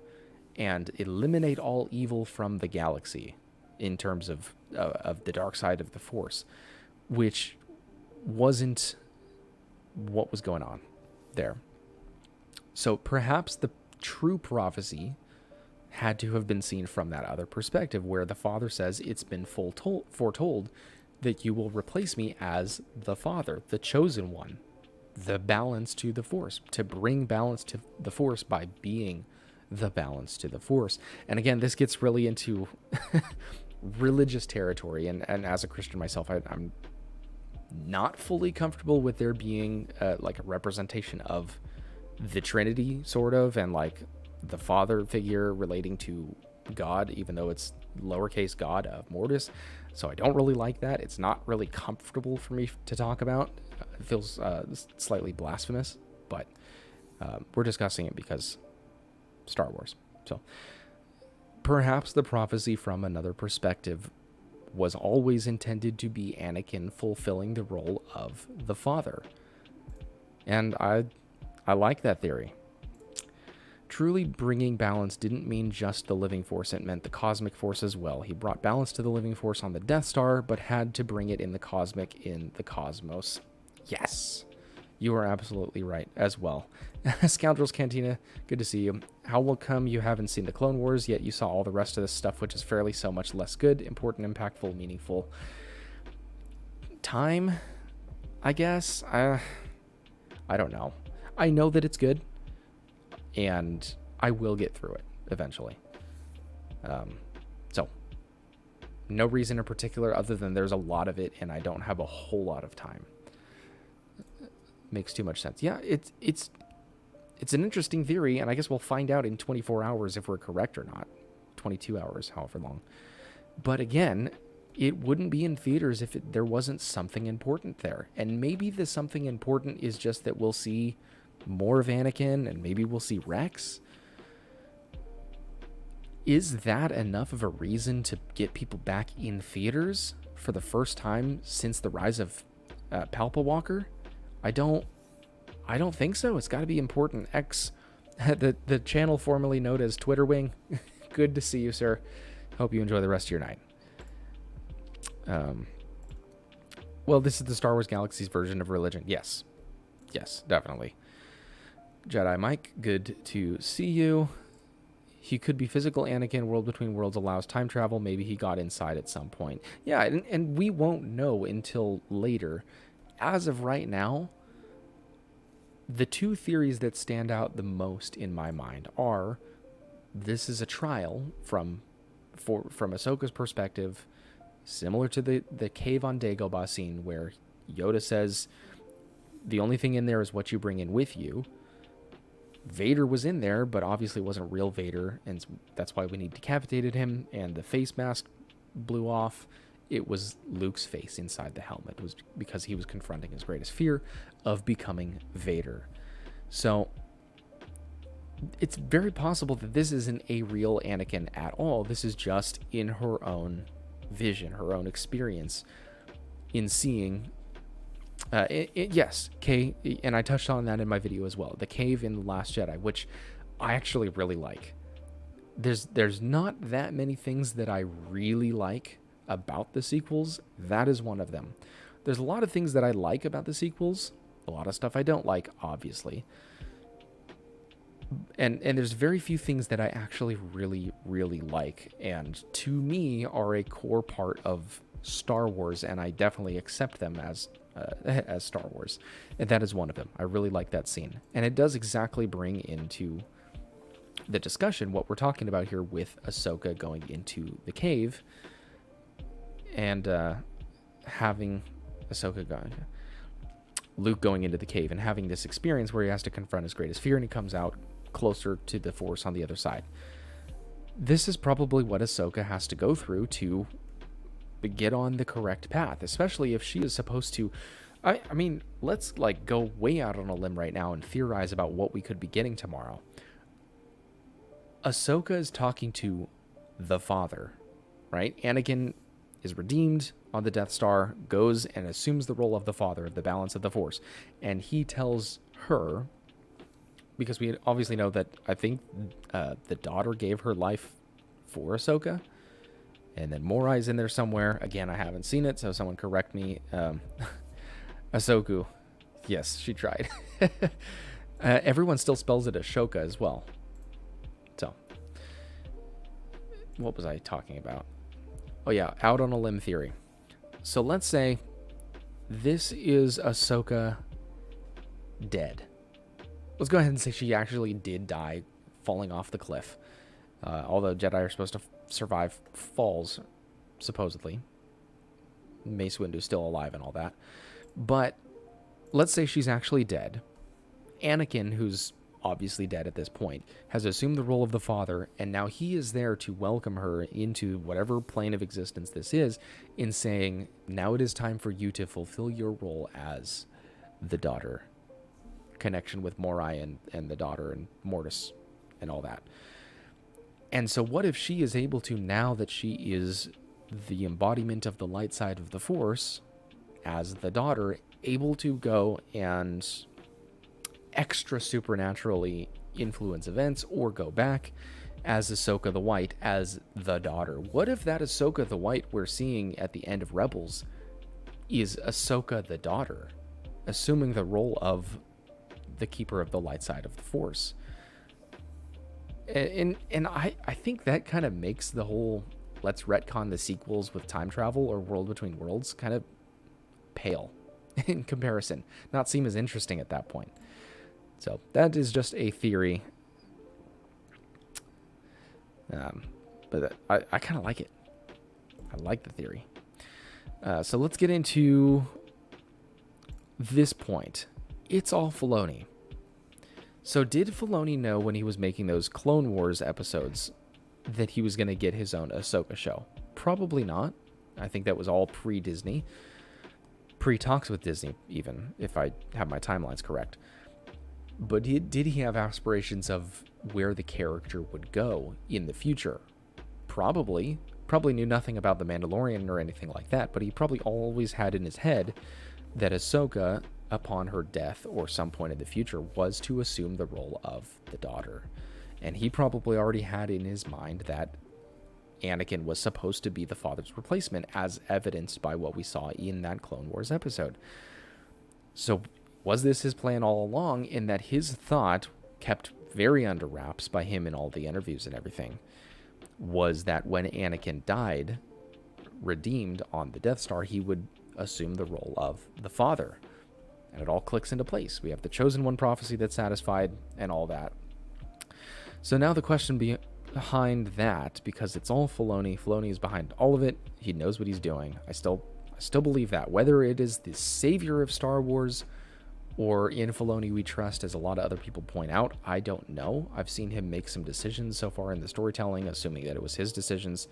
and eliminate all evil from the galaxy in terms of the dark side of the Force, which wasn't what was going on there. So perhaps the true prophecy had to have been seen from that other perspective, where the Father says, it's been foretold that you will replace me as the Father, the chosen one, the balance to the Force, to bring balance to the Force by being the balance to the Force. And again, this gets really into religious territory, and as a Christian myself, I'm not fully comfortable with there being like a representation of the Trinity, sort of, and like the Father figure relating to God, even though it's lowercase God of Mortis. So I don't really like that. It's not really comfortable for me to talk about. It feels slightly blasphemous, but we're discussing it because Star Wars. So perhaps the prophecy from another perspective was always intended to be Anakin fulfilling the role of the Father. And I like that theory. Truly bringing balance didn't mean just the living force, it meant the cosmic force as well. He brought balance to the living force on the Death Star, but had to bring it in the cosmic, in the cosmos. Yes, you are absolutely right as well. Scoundrels Cantina, good to see you. How will come you haven't seen the Clone Wars, yet you saw all the rest of this stuff, which is fairly so much less good, important, impactful, meaningful? Time, I guess? I don't know. I know that it's good. and I will get through it eventually. So no reason in particular other than there's a lot of it and I don't have a whole lot of time. Makes too much sense. Yeah, it's an interesting theory, and I guess we'll find out in 24 hours if we're correct or not. 22 hours, however long. But again, it wouldn't be in theaters if there wasn't something important there. And maybe the something important is just that we'll see more of Anakin, and maybe we'll see Rex. Is that enough of a reason to get people back in theaters for the first time since the rise of Palpa Walker? I don't think so. It's got to be important. The channel formerly known as Twitter Wing. Good to see you, sir. Hope you enjoy the rest of your night. Well, this is the Star Wars Galaxy's version of religion. Yes, definitely. Jedi Mike, good to see you. He could be physical Anakin. World Between Worlds allows time travel. Maybe he got inside at some point. Yeah, and we won't know until later. As of right now, the two theories that stand out the most in my mind are this is a trial from Ahsoka's perspective, similar to the cave on Dagobah scene where Yoda says the only thing in there is what you bring in with you. Vader was in there, but obviously wasn't real Vader, and that's why when he decapitated him and the face mask blew off, it was Luke's face inside the helmet. It was because he was confronting his greatest fear of becoming Vader. So it's very possible that this isn't a real Anakin at all. This is just in her own vision, her own experience in seeing yes, and I touched on that in my video as well. The cave in The Last Jedi, which I actually really like. There's not that many things that I really like about the sequels. That is one of them. There's a lot of things that I like about the sequels. A lot of stuff I don't like, obviously. And there's very few things that I actually really, really like, and to me are a core part of Star Wars, and I definitely accept them as Star Wars, and that is one of them. I really like that scene, and it does exactly bring into the discussion what we're talking about here with Ahsoka going into the cave and having Luke going into the cave and having this experience where he has to confront his greatest fear, and he comes out closer to the Force on the other side. This is probably what Ahsoka has to go through to get on the correct path, especially if she is supposed to. I mean, let's go way out on a limb right now and theorize about what we could be getting tomorrow. Ahsoka is talking to the Father, right? Anakin is redeemed on the Death Star, goes and assumes the role of the Father, of the balance of the Force, and he tells her, because we obviously know that I think the daughter gave her life for Ahsoka. And then Morai's in there somewhere. Again, I haven't seen it, so someone correct me. Ahsoku. Yes, she tried. Everyone still spells it Ashoka as well. So, what was I talking about? Oh yeah, out on a limb theory. So let's say this is Ahsoka dead. Let's go ahead and say she actually did die falling off the cliff. Although Jedi are supposed to survive falls, supposedly. Mace Windu's still alive and all that. But let's say she's actually dead. Anakin, who's obviously dead at this point, has assumed the role of the Father, and now he is there to welcome her into whatever plane of existence this is, in saying, now it is time for you to fulfill your role as the daughter. Connection with Morai and the daughter and Mortis and all that. And so what if she is able to, now that she is the embodiment of the light side of the Force, as the daughter, able to go and extra supernaturally influence events or go back as Ahsoka the White, as the daughter? What if that Ahsoka the White we're seeing at the end of Rebels is Ahsoka the daughter, assuming the role of the keeper of the light side of the Force? And I think that kind of makes the whole let's retcon the sequels with time travel or World Between Worlds kind of pale in comparison, not seem as interesting at that point. So that is just a theory. But I kind of like it. I like the theory. So let's get into this point. It's all Filoni. So did Filoni know when he was making those Clone Wars episodes that he was going to get his own Ahsoka show? Probably not. I think that was all pre-Disney. Pre-talks with Disney, even, if I have my timelines correct. But did he have aspirations of where the character would go in the future? Probably. Probably knew nothing about The Mandalorian or anything like that, but he probably always had in his head that Ahsoka, upon her death or some point in the future, was to assume the role of the daughter. And he probably already had in his mind that Anakin was supposed to be the father's replacement, as evidenced by what we saw in that Clone Wars episode. So was this his plan all along, in that his thought, kept very under wraps by him in all the interviews and everything, was that when Anakin died, redeemed on the Death Star, he would assume the role of the father? And it all clicks into place. We have the Chosen One prophecy that's satisfied and all that. So now the question behind that, because it's all Filoni. Filoni is behind all of it. He knows what he's doing. I still believe that. Whether it is the savior of Star Wars or in Filoni we trust, as a lot of other people point out, I don't know. I've seen him make some decisions so far in the storytelling, assuming that it was his decisions,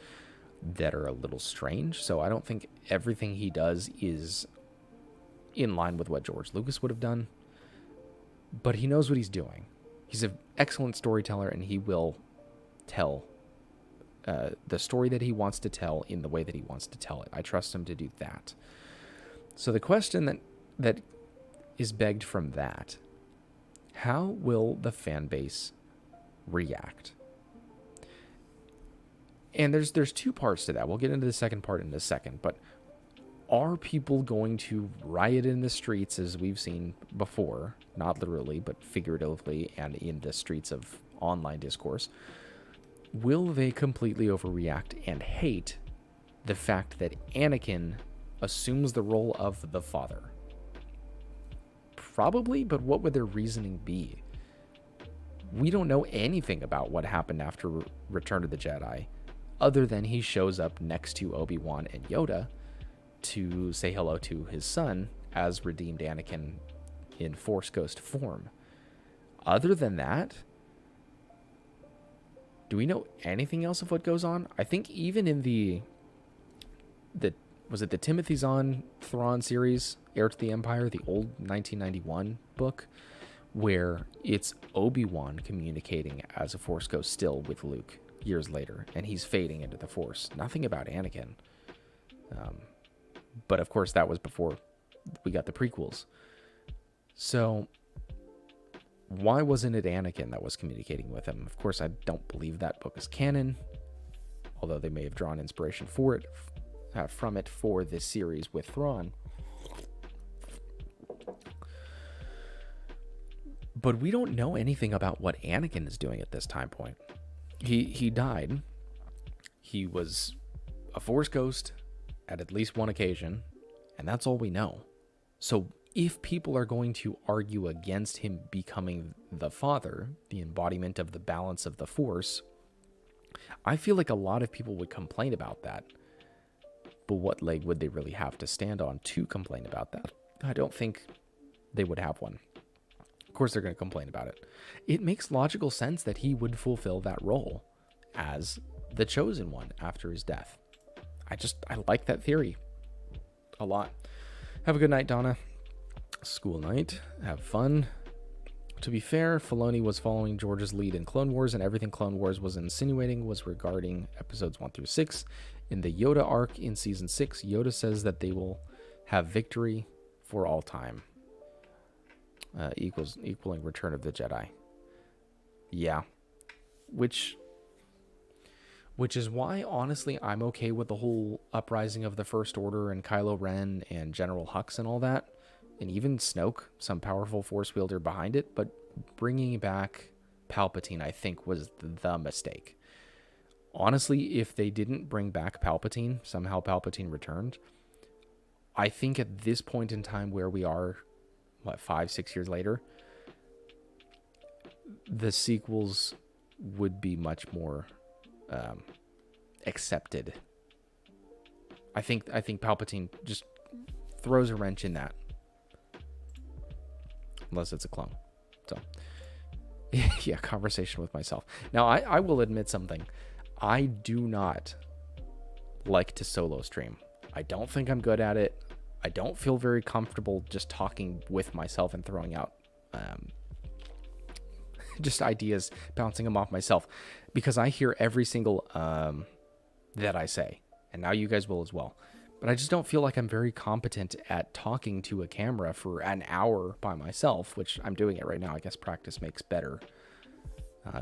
that are a little strange. So I don't think everything he does is in line with what George Lucas would have done. But he knows what he's doing. He's an excellent storyteller, and he will tell the story that he wants to tell in the way that he wants to tell it. I trust him to do that. So the question that is begged from that: how will the fan base react? And there's two parts to that. We'll get into the second part in a second, but are people going to riot in the streets, as we've seen before, not literally, but figuratively, and in the streets of online discourse? Will they completely overreact and hate the fact that Anakin assumes the role of the father? Probably, but what would their reasoning be? We don't know anything about what happened after Return of the Jedi, other than he shows up next to Obi-Wan and Yoda to say hello to his son as redeemed Anakin in Force Ghost form. Other than that, do we know anything else of what goes on? I think even in the was it the Timothy Zahn Thrawn series, Heir to the Empire, the old 1991 book, where it's Obi-Wan communicating as a Force Ghost still with Luke years later, and he's fading into the Force. Nothing about Anakin. But of course, that was before we got the prequels. So why wasn't it Anakin that was communicating with him? Of course, I don't believe that book is canon, although they may have drawn inspiration from it for this series with Thrawn. But we don't know anything about what Anakin is doing at this time point. He died. He was a Force Ghost at least one occasion, and that's all we know. So if people are going to argue against him becoming the father, the embodiment of the balance of the Force, I feel like a lot of people would complain about that. But what leg would they really have to stand on to complain about that? I don't think they would have one. Of course they're going to complain about it. It makes logical sense that he would fulfill that role as the Chosen One after his death. I like that theory a lot. Have a good night, Donna. School night. Have fun. To be fair, Filoni was following George's lead in Clone Wars, and everything Clone Wars was insinuating was regarding episodes 1 through 6. In the Yoda arc in season 6, Yoda says that they will have victory for all time. Equaling Return of the Jedi. Yeah. Which is why, honestly, I'm okay with the whole uprising of the First Order and Kylo Ren and General Hux and all that. And even Snoke, some powerful Force wielder behind it. But bringing back Palpatine, I think, was the mistake. Honestly, if they didn't bring back Palpatine, somehow Palpatine returned, I think at this point in time where we are, 5-6 years later, the sequels would be much more accepted. I think Palpatine just throws a wrench in that, unless it's a clone. So yeah, conversation with myself. Now I will admit something. I do not like to solo stream. I don't think I'm good at it. I don't feel very comfortable just talking with myself and throwing out just ideas, bouncing them off myself, because I hear every single that I say, and now you guys will as well. But I just don't feel like I'm very competent at talking to a camera for an hour by myself, which I'm doing it right now. I guess practice makes better.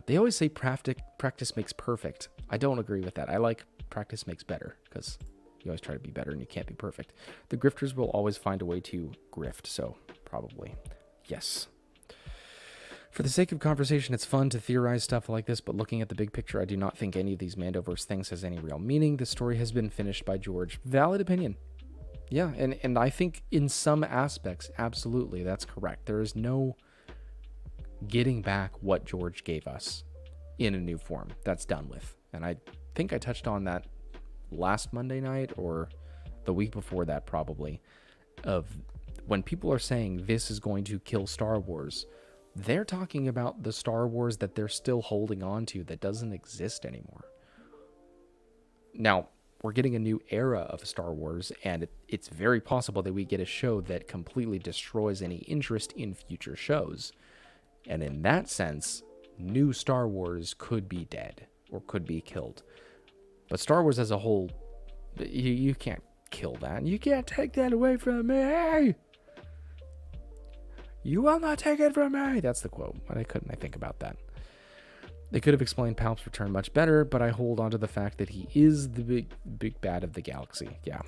They always say practice makes perfect. I don't agree with that. I like practice makes better, because you always try to be better and you can't be perfect. The grifters will always find a way to grift, so probably yes. For the sake of conversation, it's fun to theorize stuff like this, but looking at the big picture, I do not think any of these Mandoverse things has any real meaning. The story has been finished by George. Valid opinion. Yeah, and I think in some aspects, absolutely, that's correct. There is no getting back what George gave us in a new form. That's done with. And I think I touched on that last Monday night or the week before that, probably, of when people are saying this is going to kill Star Wars, they're talking about the Star Wars that they're still holding on to that doesn't exist anymore. Now, we're getting a new era of Star Wars, and it's very possible that we get a show that completely destroys any interest in future shows. And in that sense, new Star Wars could be dead or could be killed. But Star Wars as a whole, you can't kill that. You can't take that away from me. You will not take it from me. That's the quote. Why couldn't I think about that? They could have explained Palp's return much better, but I hold on to the fact that he is the big bad of the galaxy. Yeah.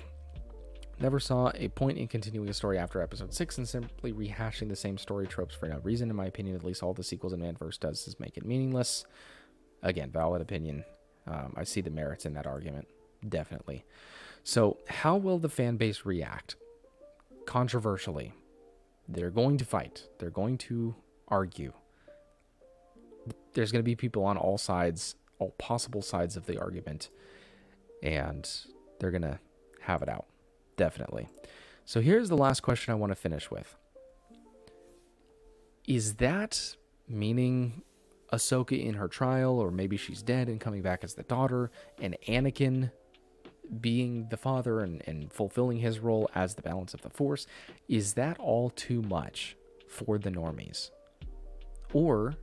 Never saw a point in continuing a story after episode 6 and simply rehashing the same story tropes for no reason. In my opinion, at least all the sequels in Manverse does is make it meaningless. Again, valid opinion. I see the merits in that argument. Definitely. So how will the fan base react? Controversially. They're going to fight. They're going to argue. There's going to be people on all sides, all possible sides of the argument, and they're going to have it out. Definitely. So here's the last question I want to finish with. Is that meaning Ahsoka in her trial, or maybe she's dead and coming back as the daughter, and Anakin being the father and fulfilling his role as the balance of the Force, is that all too much for the normies? Or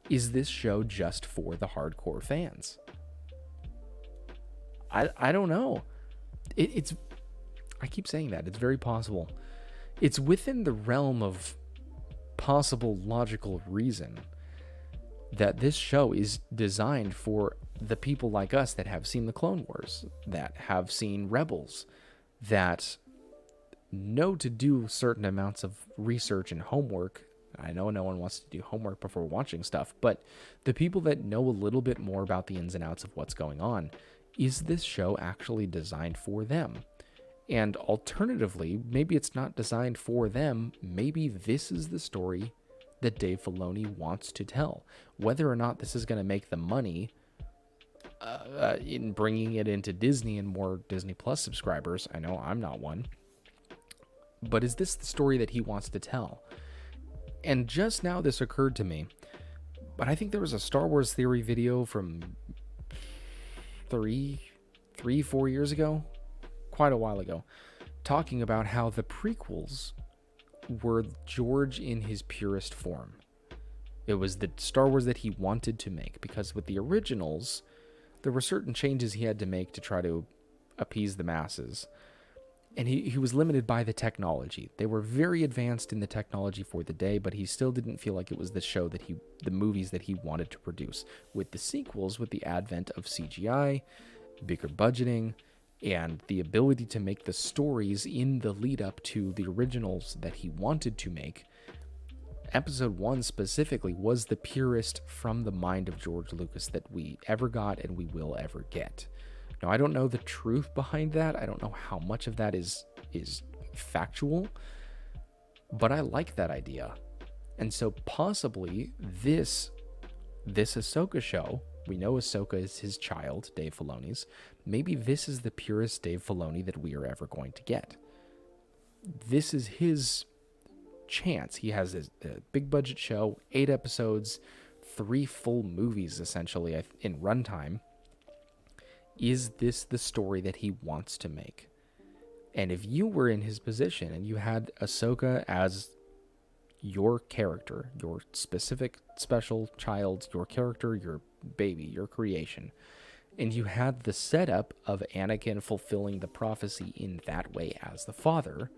is this show just for the hardcore fans? I don't know. It's I keep saying that. It's very possible. It's within the realm of possible logical reason that this show is designed for the people like us that have seen the Clone Wars, that have seen Rebels, that know to do certain amounts of research and homework. I know no one wants to do homework before watching stuff, but the people that know a little bit more about the ins and outs of what's going on, is this show actually designed for them? And alternatively, maybe it's not designed for them. Maybe this is the story that Dave Filoni wants to tell. Whether or not this is going to make the money in bringing it into Disney and more Disney Plus subscribers, I know I'm not one, but is this the story that he wants to tell? And just now this occurred to me, but I think there was a Star Wars Theory video from 4 years ago, quite a while ago, talking about how the prequels were George in his purest form. It was the Star Wars that he wanted to make, because with the originals, there were certain changes he had to make to try to appease the masses. And he was limited by the technology. They were very advanced in the technology for the day, but he still didn't feel like it was the movies that he wanted to produce. With the sequels, with the advent of CGI, bigger budgeting, and the ability to make the stories in the lead up to the originals that he wanted to make, Episode 1 specifically was the purest from the mind of George Lucas that we ever got and we will ever get. Now, I don't know the truth behind that. I don't know how much of that is factual, but I like that idea. And so possibly this Ahsoka show We know Ahsoka is his child, Dave Filoni's. Maybe this is the purest Dave Filoni that we are ever going to get. This is his chance. He has a big budget show, 8 episodes, 3 full movies essentially in runtime. Is this the story that he wants to make? And if you were in his position and you had Ahsoka as your character, your specific special child, your character, your baby, your creation, and you had the setup of Anakin fulfilling the prophecy in that way as the father,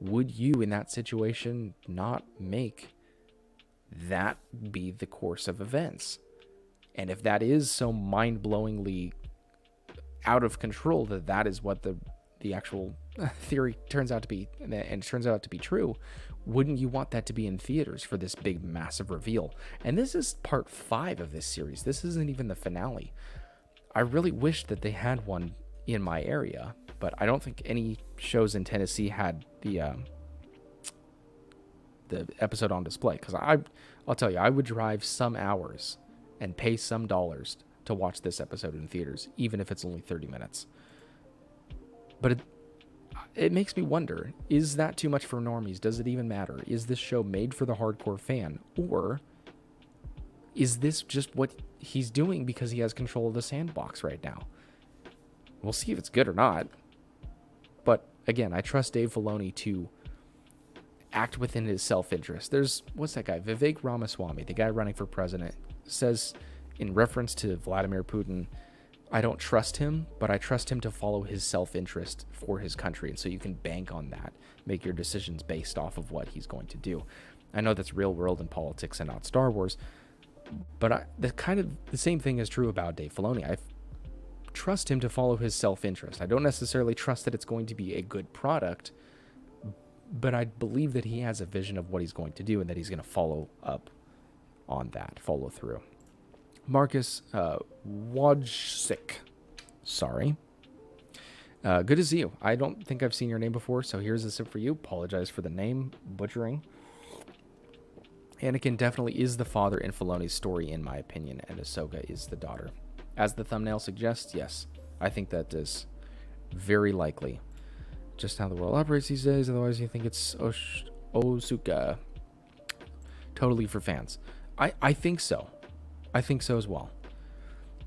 would you in that situation not make that be the course of events? And if that is so mind-blowingly out of control that is what the actual theory turns out to be, and it turns out to be true, wouldn't you want that to be in theaters for this big massive reveal? And this is part 5 of this series. This isn't even the finale. I really wish that they had one in my area, but I don't think any shows in Tennessee had the episode on display, because I'll tell you, I would drive some hours and pay some dollars to watch this episode in theaters, even if it's only 30 minutes. But it makes me wonder, is that too much for normies? Does it even matter? Is this show made for the hardcore fan? Or is this just what he's doing because he has control of the sandbox right now? We'll see if it's good or not. But again, I trust Dave Filoni to act within his self-interest. There's, what's that guy? Vivek Ramaswamy, the guy running for president, says in reference to Vladimir Putin, I don't trust him, but I trust him to follow his self-interest for his country. And so you can bank on that, make your decisions based off of what he's going to do. I know that's real world and politics and not Star Wars, but the same thing is true about Dave Filoni. I trust him to follow his self-interest. I don't necessarily trust that it's going to be a good product, but I believe that he has a vision of what he's going to do and that he's going to follow up on that, follow through. Marcus Wojcik, sorry. Good to see you. I don't think I've seen your name before, so here's a sip for you. Apologize for the name butchering. Anakin definitely is the father in Filoni's story, in my opinion, and Ahsoka is the daughter. As the thumbnail suggests, yes, I think that is very likely. Just how the world operates these days, otherwise you think it's Ahsoka. Totally for fans. I think so. I think so as well.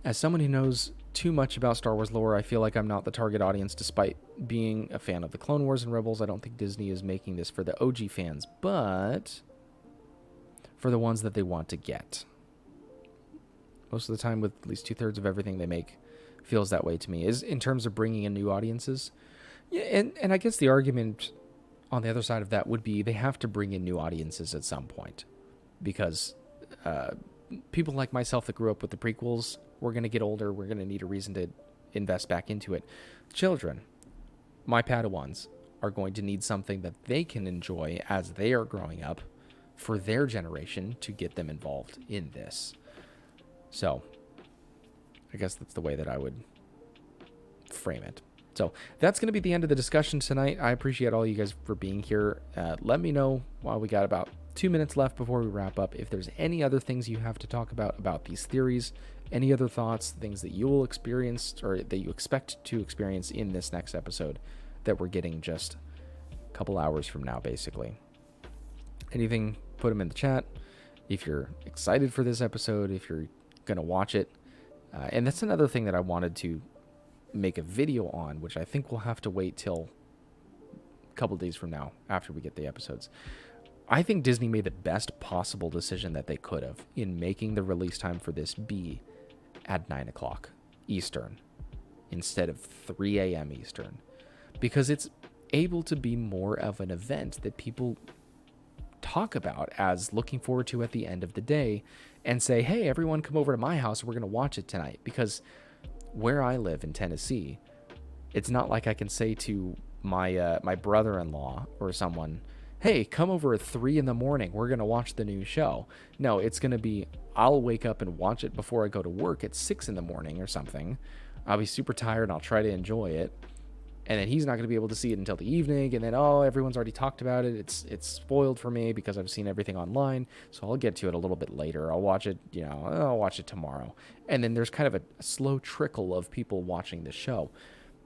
As someone who knows too much about Star Wars lore, I feel like I'm not the target audience despite being a fan of the Clone Wars and Rebels. I don't think Disney is making this for the OG fans, but for the ones that they want to get. Most of the time, with at least 2/3 of everything they make, feels that way to me, is in terms of bringing in new audiences. Yeah, and I guess the argument on the other side of that would be they have to bring in new audiences at some point, because people like myself that grew up with the prequels, we're going to get older, we're going to need a reason to invest back into it. Children, my padawans, are going to need something that they can enjoy as they are growing up for their generation to get them involved in this. So I guess that's the way that I would frame it. So that's going to be the end of the discussion tonight. I appreciate all you guys for being here. Let me know while we got about 2 minutes left before we wrap up if there's any other things you have to talk about these theories, any other thoughts, things that you will experience or that you expect to experience in this next episode that we're getting just a couple hours from now, basically. Anything, put them in the chat. If you're excited for this episode, if you're going to watch it. And that's another thing that I wanted to make a video on, which I think we'll have to wait till a couple days from now after we get the episodes. I think Disney made the best possible decision that they could have in making the release time for this be at 9 o'clock Eastern instead of 3 a.m. Eastern, because it's able to be more of an event that people talk about as looking forward to at the end of the day and say, hey, everyone come over to my house, we're going to watch it tonight. Because where I live in Tennessee, it's not like I can say to my brother-in-law or someone, hey, come over at 3 in the morning, we're going to watch the new show. No, it's going to be, I'll wake up and watch it before I go to work at 6 in the morning or something. I'll be super tired and I'll try to enjoy it. And then he's not going to be able to see it until the evening. And then, oh, everyone's already talked about it. It's spoiled for me because I've seen everything online. So I'll get to it a little bit later. I'll watch it, I'll watch it tomorrow. And then there's kind of a slow trickle of people watching the show.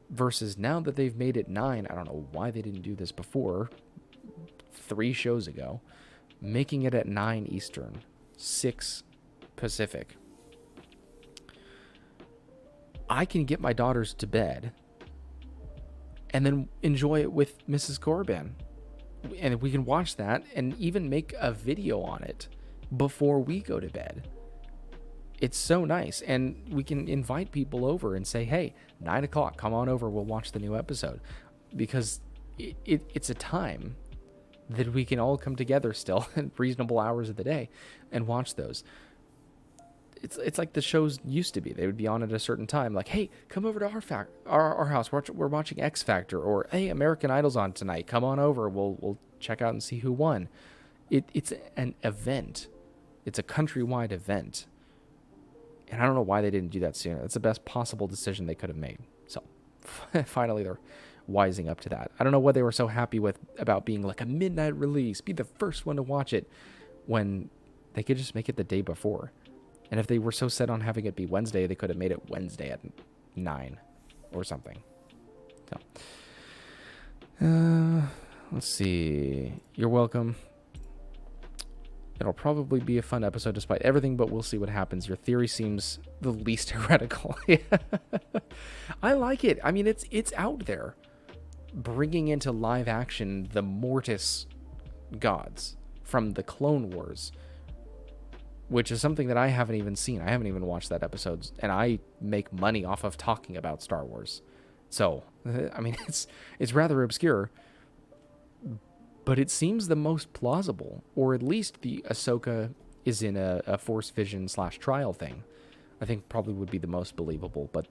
Versus now that they've made it 9, I don't know why they didn't do this before, 3 shows ago, making it at 9 Eastern, 6 Pacific. I can get my daughters to bed and then enjoy it with Mrs. Korriban. And we can watch that and even make a video on it before we go to bed. It's so nice. And we can invite people over and say, hey, 9 o'clock, come on over, we'll watch the new episode. Because it's a time that we can all come together still at reasonable hours of the day and watch those. It's like the shows used to be. They would be on at a certain time. Like, hey, come over to our house. We're watching X Factor. Or, hey, American Idol's on tonight. Come on over. We'll check out and see who won. It's an event. It's a countrywide event. And I don't know why they didn't do that sooner. That's the best possible decision they could have made. So, finally, they're wising up to that. I don't know what they were so happy with about being like a midnight release. Be the first one to watch it when they could just make it the day before. And if they were so set on having it be Wednesday, they could have made it Wednesday at 9 or something. So, let's see. You're welcome. It'll probably be a fun episode despite everything, but we'll see what happens. Your theory seems the least heretical. I like it. I mean, it's out there. Bringing into live action the Mortis gods from the Clone Wars, which is something that I haven't even seen. I haven't even watched that episode, and I make money off of talking about Star Wars. So, I mean, it's rather obscure, but it seems the most plausible, or at least the Ahsoka is in a Force Vision / trial thing. I think probably would be the most believable, but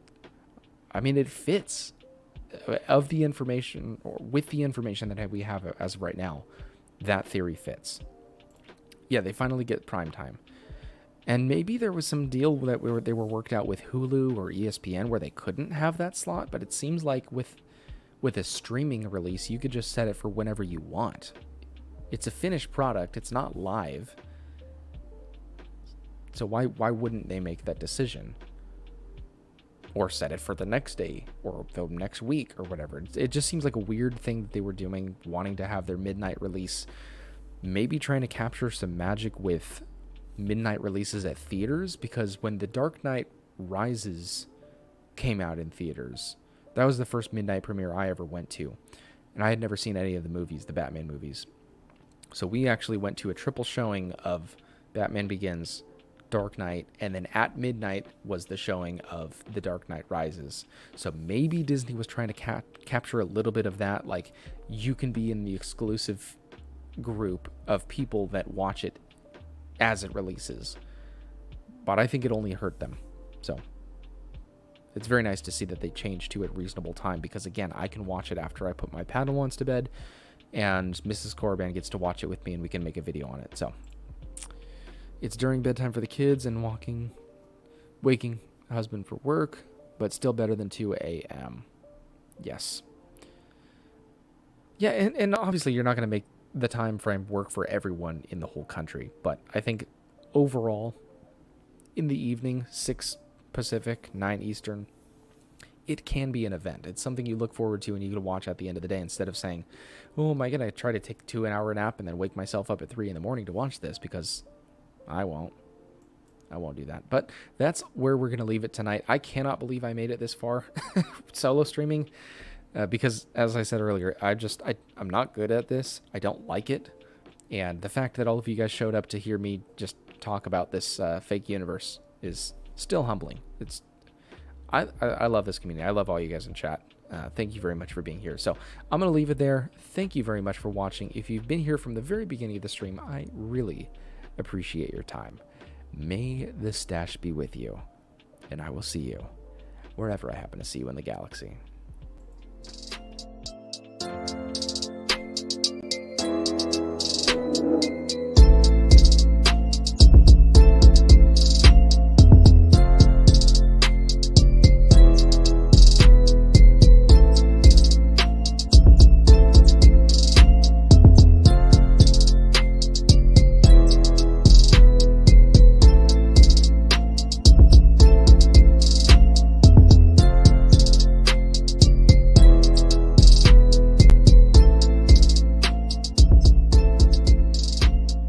I mean, it fits of the information, or with the information that we have as of right now. That theory fits. Yeah, they finally get prime time. And maybe there was some deal that they were worked out with Hulu or ESPN where they couldn't have that slot, but it seems like with a streaming release, you could just set it for whenever you want. It's a finished product. It's not live. So why wouldn't they make that decision? Or set it for the next day or the next week or whatever. It just seems like a weird thing that they were doing, wanting to have their midnight release. Maybe trying to capture some magic with midnight releases at theaters, because when The Dark Knight Rises came out in theaters, that was the first midnight premiere I ever went to, and I had never seen any of the movies, the Batman movies. So we actually went to a triple showing of Batman Begins, Dark Knight, and then at midnight was the showing of The Dark Knight Rises. So maybe Disney was trying to capture a little bit of that, like you can be in the exclusive group of people that watch it as it releases. But I think it only hurt them. So it's very nice to see that they changed to a reasonable time, because again, I can watch it after I put my padawans to bed, and Mrs. Korriban gets to watch it with me, and we can make a video on it. So it's during bedtime for the kids and waking husband for work, but still better than 2 a.m. Yes. Yeah, and obviously you're not going to make the time frame work for everyone in the whole country, but I think overall, in the evening, 6 Pacific, 9 Eastern, it can be an event. It's something you look forward to and you can watch at the end of the day, instead of saying, oh, am I going to try to take a 2-hour nap and then wake myself up at 3 in the morning to watch this? Because I won't do that. But that's where we're going to leave it tonight. I cannot believe I made it this far solo streaming, because as I said earlier, I'm not good at this. I don't like it. And the fact that all of you guys showed up to hear me just talk about this fake universe is still humbling. I love this community. I love all you guys in chat. Thank you very much for being here. So I'm going to leave it there. Thank you very much for watching. If you've been here from the very beginning of the stream, I really appreciate your time. May the stash be with you, and I will see you wherever I happen to see you in the galaxy.